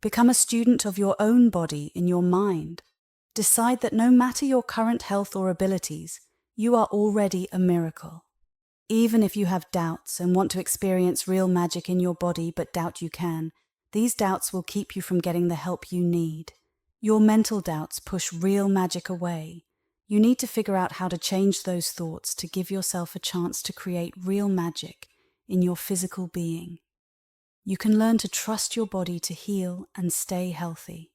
Become a student of your own body in your mind. Decide that no matter your current health or abilities, you are already a miracle. Even if you have doubts and want to experience real magic in your body but doubt you can, these doubts will keep you from getting the help you need. Your mental doubts push real magic away. You need to figure out how to change those thoughts to give yourself a chance to create real magic in your physical being. You can learn to trust your body to heal and stay healthy.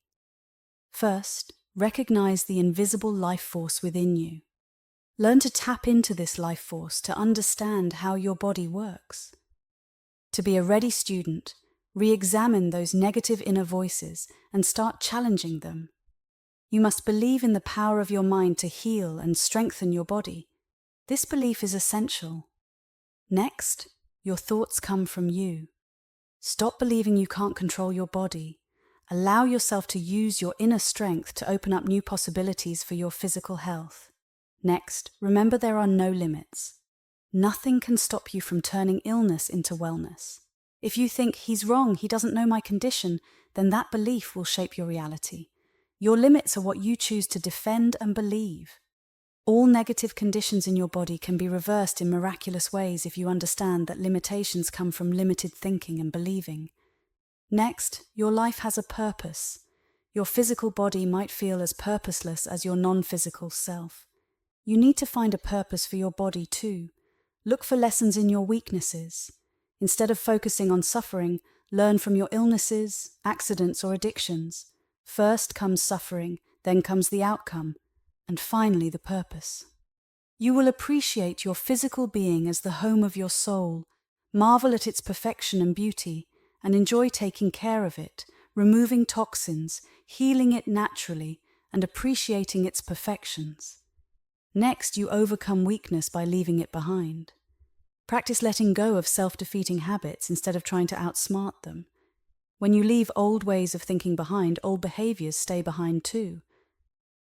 First, recognize the invisible life force within you. Learn to tap into this life force to understand how your body works. To be a ready student, re-examine those negative inner voices and start challenging them. You must believe in the power of your mind to heal and strengthen your body. This belief is essential. Next, your thoughts come from you. Stop believing you can't control your body. Allow yourself to use your inner strength to open up new possibilities for your physical health. Next, remember there are no limits. Nothing can stop you from turning illness into wellness. If you think, he's wrong, he doesn't know my condition, then that belief will shape your reality. Your limits are what you choose to defend and believe. All negative conditions in your body can be reversed in miraculous ways if you understand that limitations come from limited thinking and believing. Next, your life has a purpose. Your physical body might feel as purposeless as your non-physical self. You need to find a purpose for your body too. Look for lessons in your weaknesses. Instead of focusing on suffering, learn from your illnesses, accidents, or addictions. First comes suffering, then comes the outcome, and finally the purpose. You will appreciate your physical being as the home of your soul, marvel at its perfection and beauty, and enjoy taking care of it, removing toxins, healing it naturally, and appreciating its perfections. Next, you overcome weakness by leaving it behind. Practice letting go of self-defeating habits instead of trying to outsmart them. When you leave old ways of thinking behind, old behaviors stay behind too.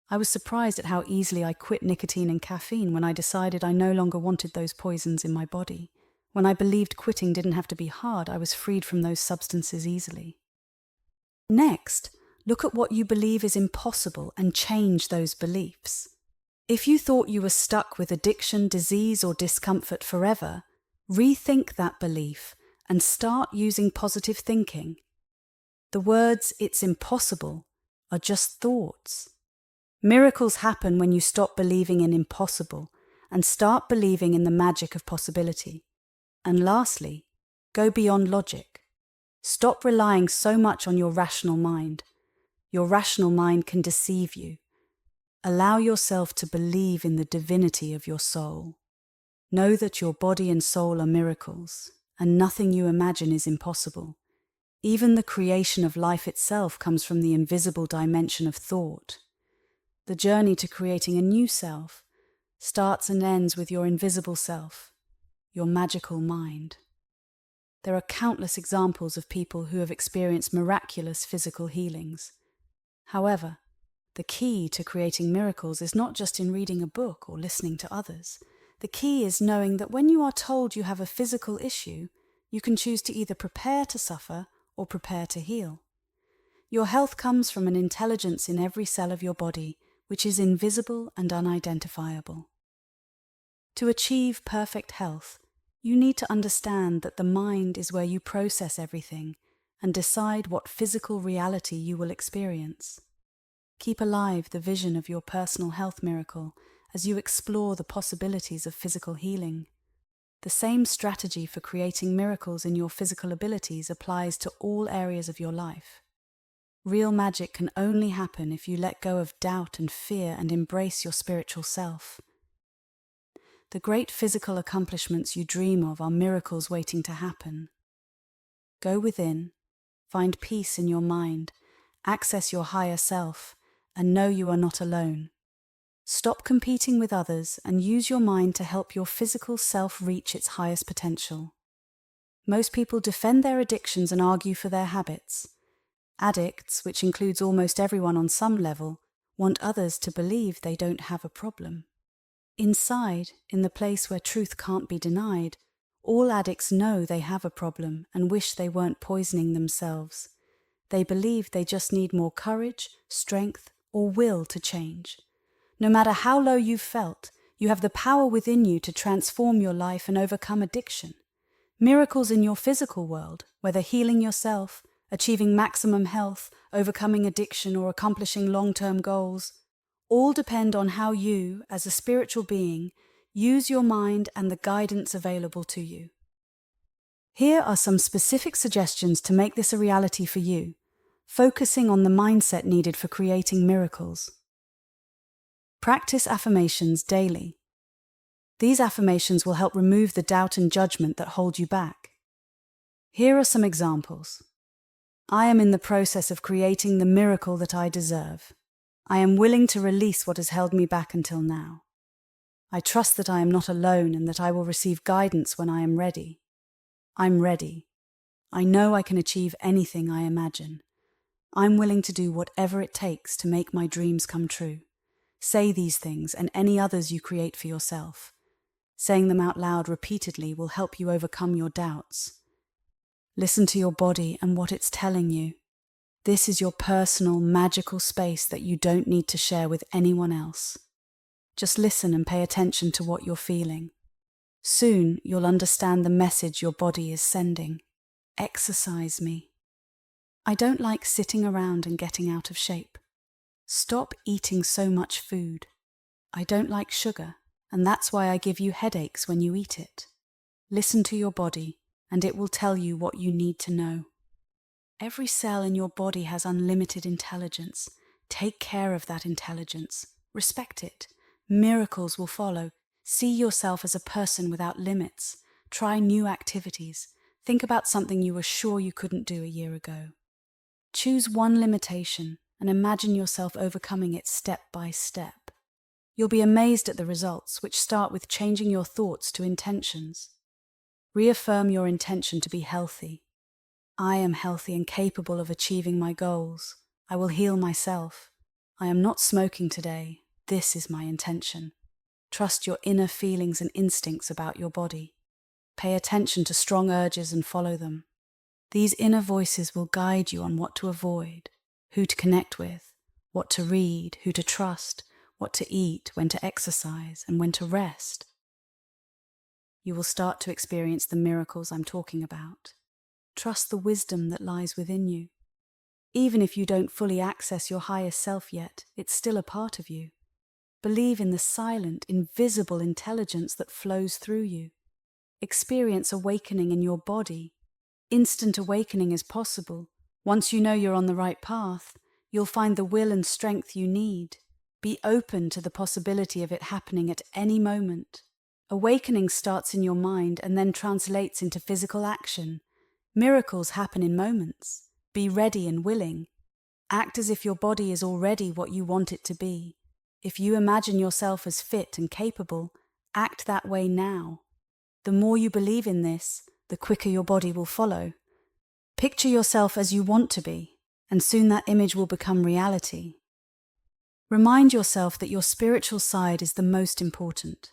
I was surprised at how easily I quit nicotine and caffeine when I decided I no longer wanted those poisons in my body. When I believed quitting didn't have to be hard, I was freed from those substances easily. Next, look at what you believe is impossible and change those beliefs. If you thought you were stuck with addiction, disease, or discomfort forever, rethink that belief and start using positive thinking. The words, "it's impossible," are just thoughts. Miracles happen when you stop believing in impossible and start believing in the magic of possibility. And lastly, go beyond logic. Stop relying so much on your rational mind. Your rational mind can deceive you. Allow yourself to believe in the divinity of your soul. Know that your body and soul are miracles, and nothing you imagine is impossible. Even the creation of life itself comes from the invisible dimension of thought. The journey to creating a new self starts and ends with your invisible self, your magical mind. There are countless examples of people who have experienced miraculous physical healings. However, the key to creating miracles is not just in reading a book or listening to others. The key is knowing that when you are told you have a physical issue, you can choose to either prepare to suffer or prepare to heal. Your health comes from an intelligence in every cell of your body, which is invisible and unidentifiable. To achieve perfect health, you need to understand that the mind is where you process everything and decide what physical reality you will experience. Keep alive the vision of your personal health miracle as you explore the possibilities of physical healing. The same strategy for creating miracles in your physical abilities applies to all areas of your life. Real magic can only happen if you let go of doubt and fear and embrace your spiritual self. the great physical accomplishments you dream of are miracles waiting to happen. Go within, find peace in your mind, access your higher self, and know you are not alone. Stop competing with others and use your mind to help your physical self reach its highest potential. Most people defend their addictions and argue for their habits. Addicts, which includes almost everyone on some level, want others to believe they don't have a problem. Inside, in the place where truth can't be denied, all addicts know they have a problem and wish they weren't poisoning themselves. They believe they just need more courage, strength, or will to change. No matter how low you've felt, you have the power within you to transform your life and overcome addiction. Miracles in your physical world, whether healing yourself, achieving maximum health, overcoming addiction, or accomplishing long-term goals, all depend on how you, as a spiritual being, use your mind and the guidance available to you. Here are some specific suggestions to make this a reality for you, focusing on the mindset needed for creating miracles. Practice affirmations daily. These affirmations will help remove the doubt and judgment that hold you back. Here are some examples. I am in the process of creating the miracle that I deserve. I am willing to release what has held me back until now. I trust that I am not alone and that I will receive guidance when I am ready. I'm ready. I know I can achieve anything I imagine. I'm willing to do whatever it takes to make my dreams come true. Say these things and any others you create for yourself. Saying them out loud repeatedly will help you overcome your doubts. Listen to your body and what it's telling you. This is your personal, magical space that you don't need to share with anyone else. Just listen and pay attention to what you're feeling. Soon, you'll understand the message your body is sending. Exercise me. I don't like sitting around and getting out of shape. Stop eating so much food. I don't like sugar, and that's why I give you headaches when you eat it. Listen to your body, and it will tell you what you need to know. Every cell in your body has unlimited intelligence. Take care of that intelligence. Respect it. Miracles will follow. See yourself as a person without limits. Try new activities. Think about something you were sure you couldn't do a year ago. Choose one limitation and imagine yourself overcoming it step by step. You'll be amazed at the results, which start with changing your thoughts to intentions. Reaffirm your intention to be healthy. I am healthy and capable of achieving my goals. I will heal myself. I am not smoking today. This is my intention. Trust your inner feelings and instincts about your body. Pay attention to strong urges and follow them. These inner voices will guide you on what to avoid, who to connect with, what to read, who to trust, what to eat, when to exercise, and when to rest. You will start to experience the miracles I'm talking about. Trust the wisdom that lies within you. Even if you don't fully access your highest self yet, it's still a part of you. Believe in the silent, invisible intelligence that flows through you. Experience awakening in your body. Instant awakening is possible. Once you know you're on the right path, you'll find the will and strength you need. Be open to the possibility of it happening at any moment. Awakening starts in your mind and then translates into physical action. Miracles happen in moments. Be ready and willing. Act as if your body is already what you want it to be. If you imagine yourself as fit and capable, act that way now. The more you believe in this, the quicker your body will follow. Picture yourself as you want to be, and soon that image will become reality. Remind yourself that your spiritual side is the most important.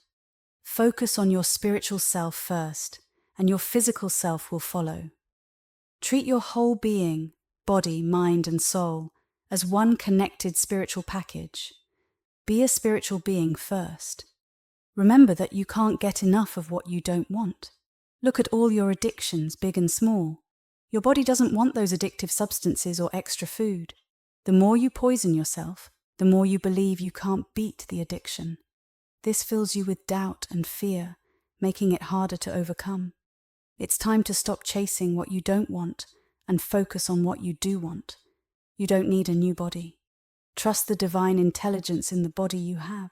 Focus on your spiritual self first, and your physical self will follow. Treat your whole being, body, mind, and soul, as one connected spiritual package. Be a spiritual being first. Remember that you can't get enough of what you don't want. Look at all your addictions, big and small. Your body doesn't want those addictive substances or extra food. The more you poison yourself, the more you believe you can't beat the addiction. This fills you with doubt and fear, making it harder to overcome. It's time to stop chasing what you don't want and focus on what you do want. You don't need a new body. Trust the divine intelligence in the body you have.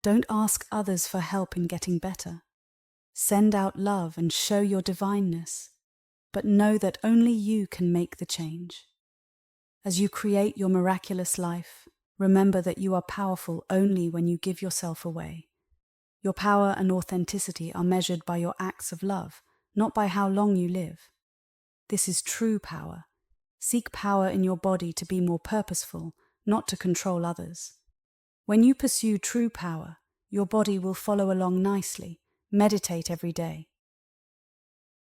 Don't ask others for help in getting better. Send out love and show your divineness, but know that only you can make the change. As you create your miraculous life, remember that you are powerful only when you give yourself away. Your power and authenticity are measured by your acts of love, not by how long you live. This is true power. Seek power in your body to be more purposeful, not to control others. When you pursue true power, your body will follow along nicely. Meditate every day.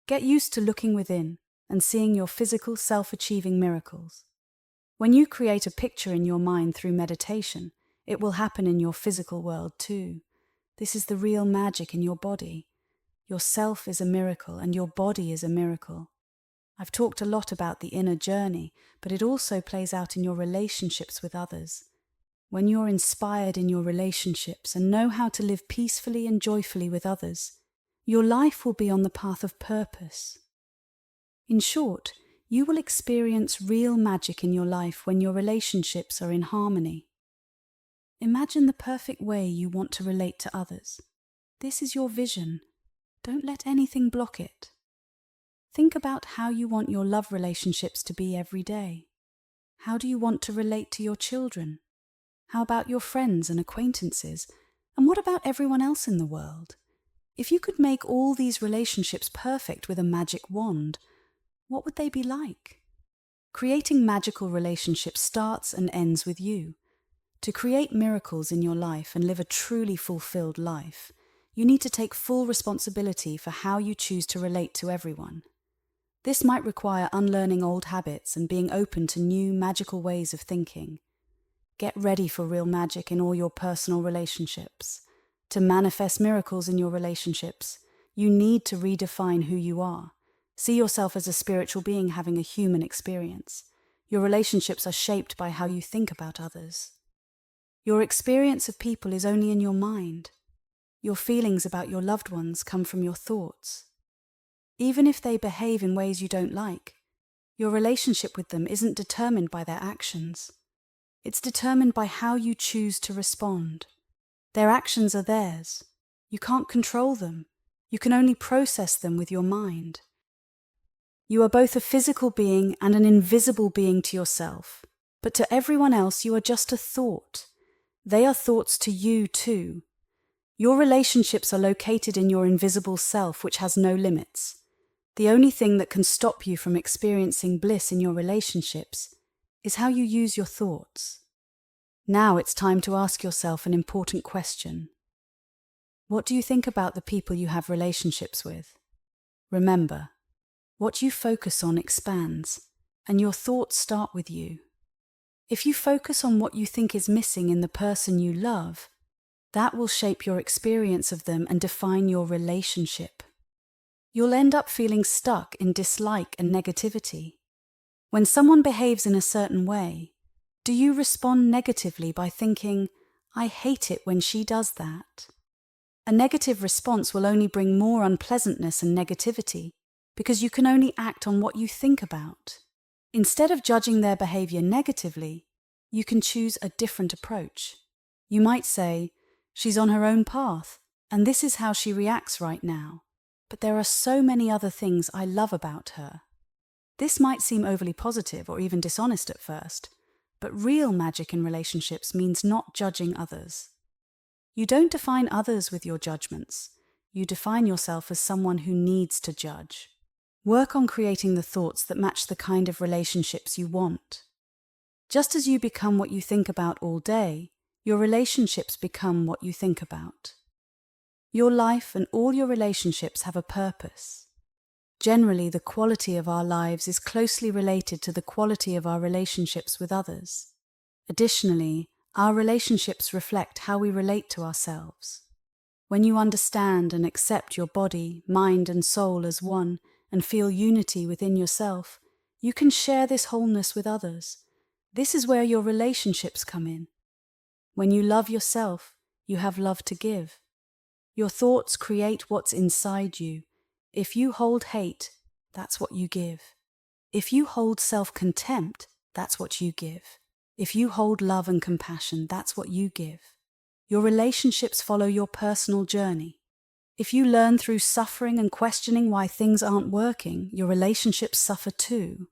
Get used to looking within and seeing your physical self-achieving miracles. When you create a picture in your mind through meditation, it will happen in your physical world too. This is the real magic in your body. Your self is a miracle and your body is a miracle. I've talked a lot about the inner journey, but it also plays out in your relationships with others. When you're inspired in your relationships and know how to live peacefully and joyfully with others, your life will be on the path of purpose. In short, you will experience real magic in your life when your relationships are in harmony. Imagine the perfect way you want to relate to others. This is your vision. Don't let anything block it. Think about how you want your love relationships to be every day. How do you want to relate to your children? How about your friends and acquaintances? And what about everyone else in the world? If you could make all these relationships perfect with a magic wand, what would they be like? Creating magical relationships starts and ends with you. To create miracles in your life and live a truly fulfilled life, you need to take full responsibility for how you choose to relate to everyone. This might require unlearning old habits and being open to new magical ways of thinking. Get ready for real magic in all your personal relationships. To manifest miracles in your relationships, you need to redefine who you are. See yourself as a spiritual being having a human experience. Your relationships are shaped by how you think about others. Your experience of people is only in your mind. Your feelings about your loved ones come from your thoughts. Even if they behave in ways you don't like, your relationship with them isn't determined by their actions. It's determined by how you choose to respond. Their actions are theirs. You can't control them. You can only process them with your mind. You are both a physical being and an invisible being to yourself, but to everyone else you are just a thought. They are thoughts to you too. Your relationships are located in your invisible self, which has no limits. The only thing that can stop you from experiencing bliss in your relationships is how you use your thoughts. Now it's time to ask yourself an important question. What do you think about the people you have relationships with? Remember, what you focus on expands, and your thoughts start with you. If you focus on what you think is missing in the person you love, that will shape your experience of them and define your relationship. You'll end up feeling stuck in dislike and negativity. When someone behaves in a certain way, do you respond negatively by thinking, "I hate it when she does that"? A negative response will only bring more unpleasantness and negativity because you can only act on what you think about. Instead of judging their behavior negatively, you can choose a different approach. You might say, "She's on her own path, and this is how she reacts right now. But there are so many other things I love about her." This might seem overly positive or even dishonest at first, but real magic in relationships means not judging others. You don't define others with your judgments. You define yourself as someone who needs to judge. Work on creating the thoughts that match the kind of relationships you want. Just as you become what you think about all day, your relationships become what you think about. Your life and all your relationships have a purpose. Generally, the quality of our lives is closely related to the quality of our relationships with others. Additionally, our relationships reflect how we relate to ourselves. When you understand and accept your body, mind, and soul as one and feel unity within yourself, you can share this wholeness with others. This is where your relationships come in. When you love yourself, you have love to give. Your thoughts create what's inside you. If you hold hate, that's what you give. If you hold self-contempt, that's what you give. If you hold love and compassion, that's what you give. Your relationships follow your personal journey. If you learn through suffering and questioning why things aren't working, your relationships suffer too.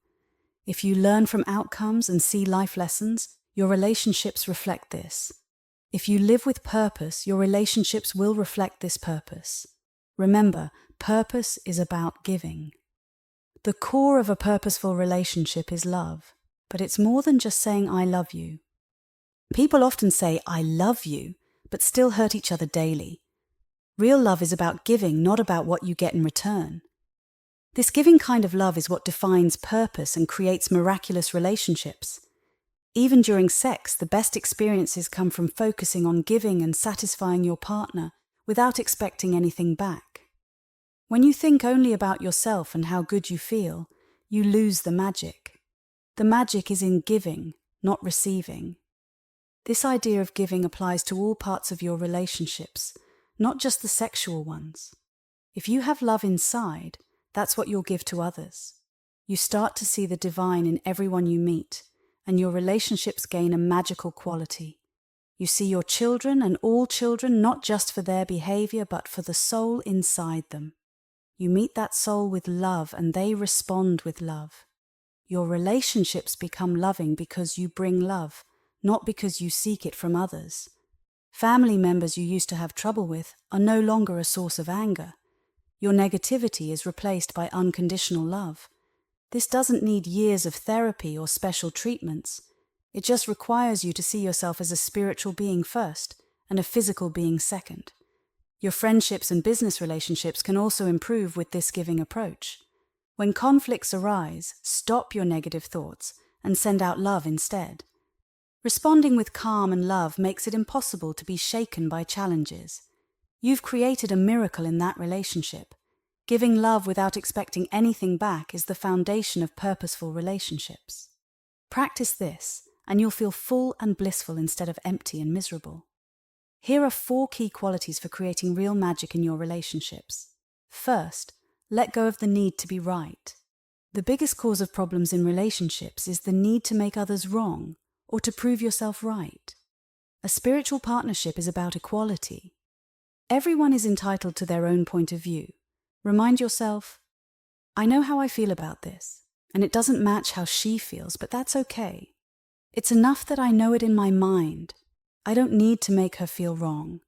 If you learn from outcomes and see life lessons, your relationships reflect this. If you live with purpose, your relationships will reflect this purpose. Remember, purpose is about giving. The core of a purposeful relationship is love, but it's more than just saying I love you. People often say I love you, but still hurt each other daily. Real love is about giving, not about what you get in return. This giving kind of love is what defines purpose and creates miraculous relationships. Even during sex, the best experiences come from focusing on giving and satisfying your partner without expecting anything back. When you think only about yourself and how good you feel, you lose the magic. The magic is in giving, not receiving. This idea of giving applies to all parts of your relationships, not just the sexual ones. If you have love inside, that's what you'll give to others. You start to see the divine in everyone you meet, and your relationships gain a magical quality. You see your children and all children not just for their behavior, but for the soul inside them. You meet that soul with love, and they respond with love. Your relationships become loving because you bring love, not because you seek it from others. Family members you used to have trouble with are no longer a source of anger. Your negativity is replaced by unconditional love. This doesn't need years of therapy or special treatments. It just requires you to see yourself as a spiritual being first and a physical being second. Your friendships and business relationships can also improve with this giving approach. When conflicts arise, stop your negative thoughts and send out love instead. Responding with calm and love makes it impossible to be shaken by challenges. You've created a miracle in that relationship. Giving love without expecting anything back is the foundation of purposeful relationships. Practice this, and you'll feel full and blissful instead of empty and miserable. Here are 4 key qualities for creating real magic in your relationships. First, let go of the need to be right. The biggest cause of problems in relationships is the need to make others wrong or to prove yourself right. A spiritual partnership is about equality. Everyone is entitled to their own point of view. Remind yourself, I know how I feel about this, and it doesn't match how she feels, but that's okay. It's enough that I know it in my mind. I don't need to make her feel wrong.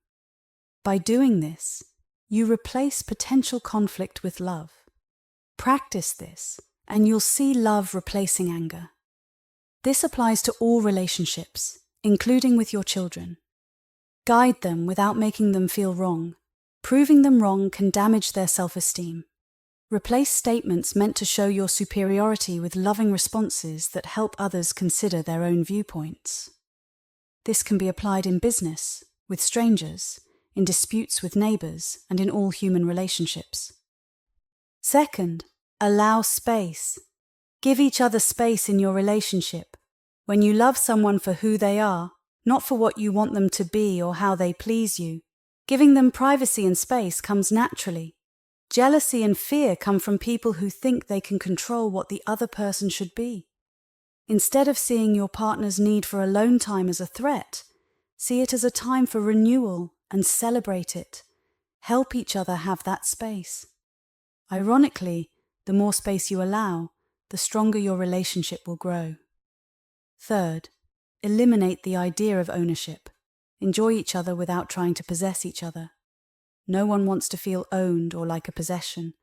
By doing this, you replace potential conflict with love. Practice this, and you'll see love replacing anger. This applies to all relationships, including with your children. Guide them without making them feel wrong. Proving them wrong can damage their self-esteem. Replace statements meant to show your superiority with loving responses that help others consider their own viewpoints. This can be applied in business, with strangers, in disputes with neighbors, and in all human relationships. Second, allow space. Give each other space in your relationship. When you love someone for who they are, not for what you want them to be or how they please you, giving them privacy and space comes naturally. Jealousy and fear come from people who think they can control what the other person should be. Instead of seeing your partner's need for alone time as a threat, see it as a time for renewal and celebrate it. Help each other have that space. Ironically, the more space you allow, the stronger your relationship will grow. Third, eliminate the idea of ownership. Enjoy each other without trying to possess each other. No one wants to feel owned or like a possession.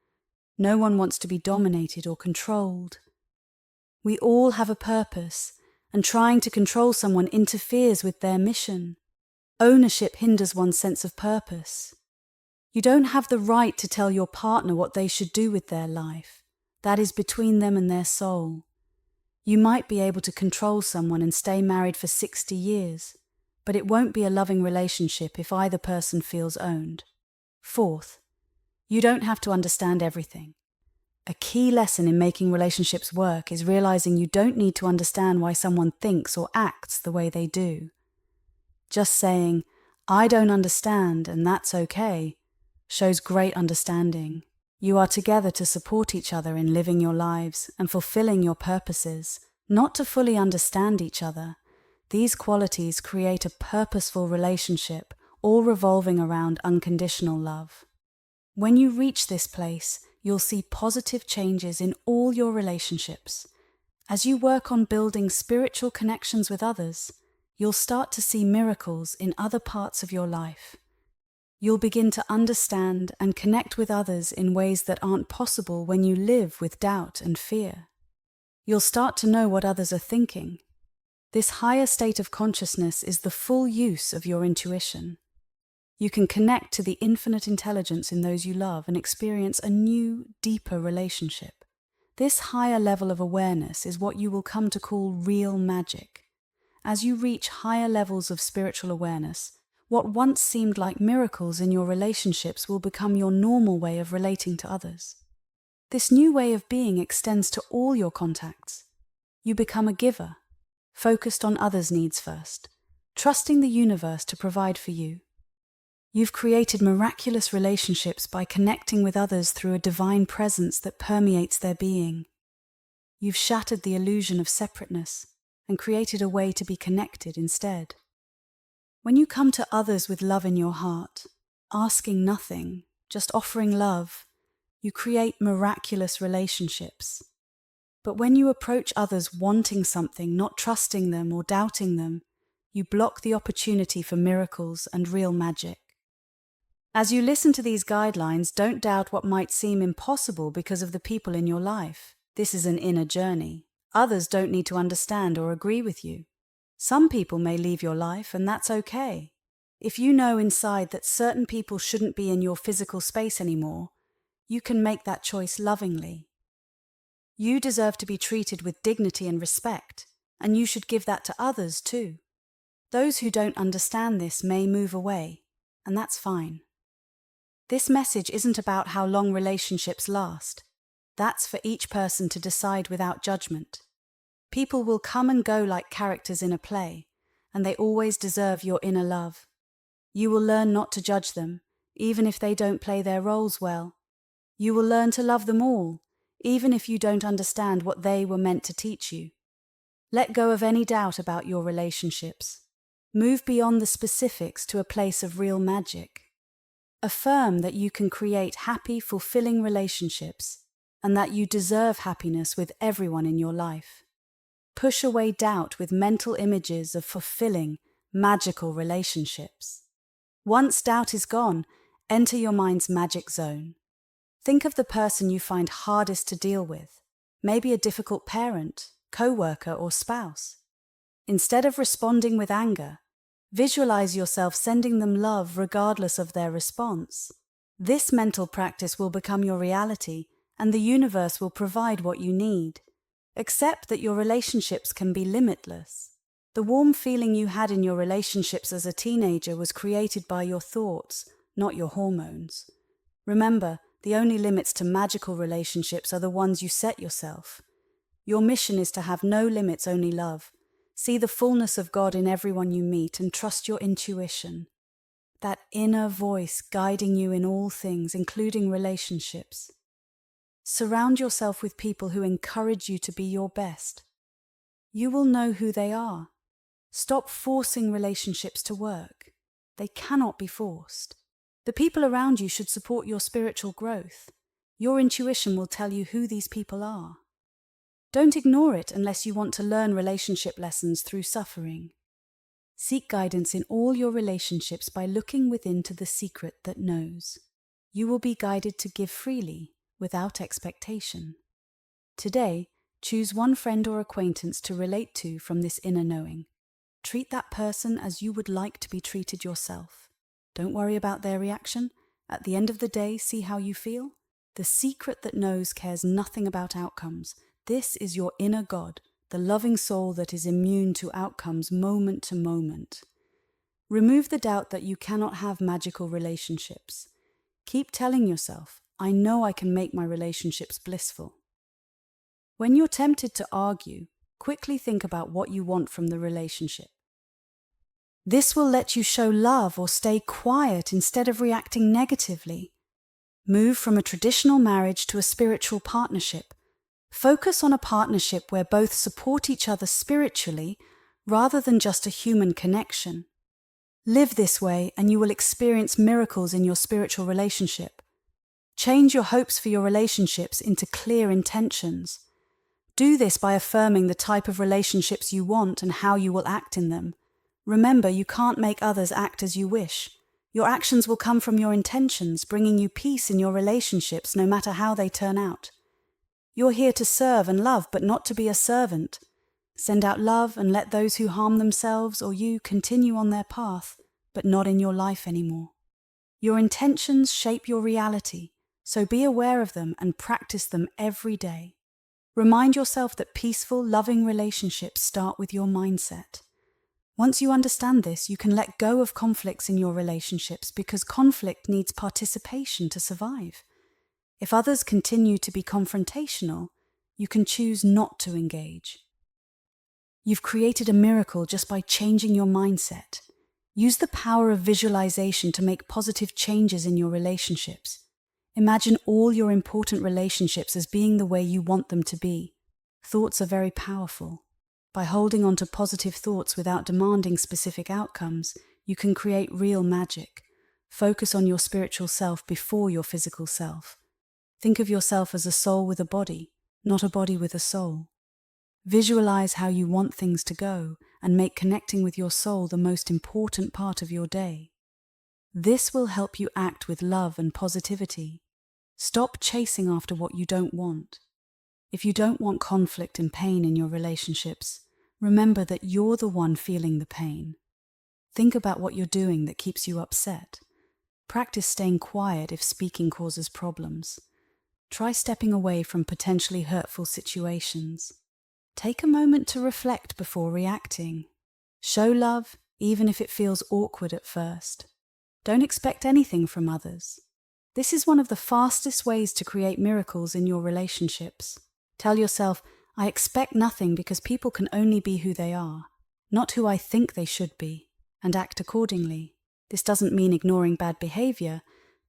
No one wants to be dominated or controlled. We all have a purpose, and trying to control someone interferes with their mission. Ownership hinders one's sense of purpose. You don't have the right to tell your partner what they should do with their life. That is between them and their soul. You might be able to control someone and stay married for 60 years, but it won't be a loving relationship if either person feels owned. Fourth, you don't have to understand everything. A key lesson in making relationships work is realizing you don't need to understand why someone thinks or acts the way they do. Just saying, I don't understand and that's okay, shows great understanding. You are together to support each other in living your lives and fulfilling your purposes, not to fully understand each other. These qualities create a purposeful relationship, all revolving around unconditional love. When you reach this place, you'll see positive changes in all your relationships. As you work on building spiritual connections with others, you'll start to see miracles in other parts of your life. You'll begin to understand and connect with others in ways that aren't possible when you live with doubt and fear. You'll start to know what others are thinking. This higher state of consciousness is the full use of your intuition. You can connect to the infinite intelligence in those you love and experience a new, deeper relationship. This higher level of awareness is what you will come to call real magic. As you reach higher levels of spiritual awareness, what once seemed like miracles in your relationships will become your normal way of relating to others. This new way of being extends to all your contacts. You become a giver, focused on others' needs first, trusting the universe to provide for you. You've created miraculous relationships by connecting with others through a divine presence that permeates their being. You've shattered the illusion of separateness and created a way to be connected instead. When you come to others with love in your heart, asking nothing, just offering love, you create miraculous relationships. But when you approach others wanting something, not trusting them or doubting them, you block the opportunity for miracles and real magic. As you listen to these guidelines, don't doubt what might seem impossible because of the people in your life. This is an inner journey. Others don't need to understand or agree with you. Some people may leave your life, and that's okay. If you know inside that certain people shouldn't be in your physical space anymore, you can make that choice lovingly. You deserve to be treated with dignity and respect, and you should give that to others too. Those who don't understand this may move away, and that's fine. This message isn't about how long relationships last. That's for each person to decide without judgment. People will come and go like characters in a play, and they always deserve your inner love. You will learn not to judge them, even if they don't play their roles well. You will learn to love them all, even if you don't understand what they were meant to teach you. Let go of any doubt about your relationships. Move beyond the specifics to a place of real magic. Affirm that you can create happy, fulfilling relationships, and that you deserve happiness with everyone in your life. Push away doubt with mental images of fulfilling, magical relationships. Once doubt is gone, enter your mind's magic zone. Think of the person you find hardest to deal with, maybe a difficult parent, co-worker, or spouse. Instead of responding with anger, visualize yourself sending them love regardless of their response. This mental practice will become your reality, and the universe will provide what you need. Accept that your relationships can be limitless. The warm feeling you had in your relationships as a teenager was created by your thoughts, not your hormones. Remember, the only limits to magical relationships are the ones you set yourself. Your mission is to have no limits, only love. See the fullness of God in everyone you meet and trust your intuition. That inner voice guiding you in all things, including relationships. Surround yourself with people who encourage you to be your best. You will know who they are. Stop forcing relationships to work. They cannot be forced. The people around you should support your spiritual growth. Your intuition will tell you who these people are. Don't ignore it unless you want to learn relationship lessons through suffering. Seek guidance in all your relationships by looking within to the secret that knows. You will be guided to give freely, without expectation. Today, choose one friend or acquaintance to relate to from this inner knowing. Treat that person as you would like to be treated yourself. Don't worry about their reaction. At the end of the day, see how you feel. The secret that knows cares nothing about outcomes. This is your inner God, the loving soul that is immune to outcomes moment to moment. Remove the doubt that you cannot have magical relationships. Keep telling yourself, I know I can make my relationships blissful. When you're tempted to argue, quickly think about what you want from the relationship. This will let you show love or stay quiet instead of reacting negatively. Move from a traditional marriage to a spiritual partnership. Focus on a partnership where both support each other spiritually rather than just a human connection. Live this way and you will experience miracles in your spiritual relationship. Change your hopes for your relationships into clear intentions. Do this by affirming the type of relationships you want and how you will act in them. Remember, you can't make others act as you wish. Your actions will come from your intentions, bringing you peace in your relationships no matter how they turn out. You're here to serve and love, but not to be a servant. Send out love and let those who harm themselves or you continue on their path, but not in your life anymore. Your intentions shape your reality, so be aware of them and practice them every day. Remind yourself that peaceful, loving relationships start with your mindset. Once you understand this, you can let go of conflicts in your relationships because conflict needs participation to survive. If others continue to be confrontational, you can choose not to engage. You've created a miracle just by changing your mindset. Use the power of visualization to make positive changes in your relationships. Imagine all your important relationships as being the way you want them to be. Thoughts are very powerful. By holding on to positive thoughts without demanding specific outcomes, you can create real magic. Focus on your spiritual self before your physical self. Think of yourself as a soul with a body, not a body with a soul. Visualize how you want things to go and make connecting with your soul the most important part of your day. This will help you act with love and positivity. Stop chasing after what you don't want. If you don't want conflict and pain in your relationships, remember that you're the one feeling the pain. Think about what you're doing that keeps you upset. Practice staying quiet if speaking causes problems. Try stepping away from potentially hurtful situations. Take a moment to reflect before reacting. Show love, even if it feels awkward at first. Don't expect anything from others. This is one of the fastest ways to create miracles in your relationships. Tell yourself, I expect nothing because people can only be who they are, not who I think they should be, and act accordingly. This doesn't mean ignoring bad behavior,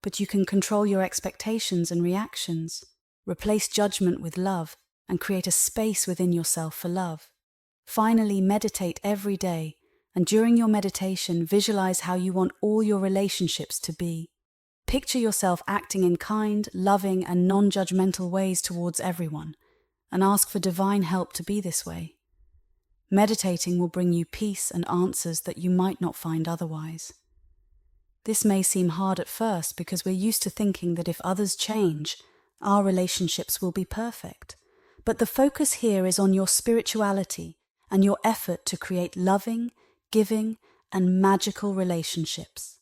but you can control your expectations and reactions. Replace judgment with love and create a space within yourself for love. Finally, meditate every day, and during your meditation, visualize how you want all your relationships to be. Picture yourself acting in kind, loving, and non-judgmental ways towards everyone, and ask for divine help to be this way. Meditating will bring you peace and answers that you might not find otherwise. This may seem hard at first because we're used to thinking that if others change, our relationships will be perfect. But the focus here is on your spirituality and your effort to create loving, giving, and magical relationships.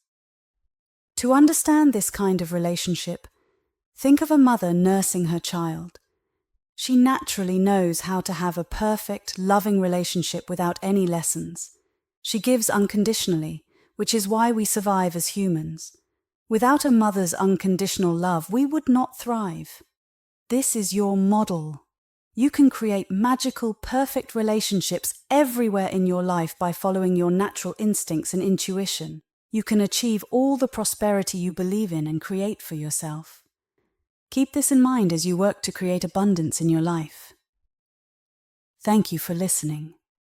To understand this kind of relationship, think of a mother nursing her child. She naturally knows how to have a perfect, loving relationship without any lessons. She gives unconditionally, which is why we survive as humans. Without a mother's unconditional love, we would not thrive. This is your model. You can create magical, perfect relationships everywhere in your life by following your natural instincts and intuition. You can achieve all the prosperity you believe in and create for yourself. Keep this in mind as you work to create abundance in your life. Thank you for listening.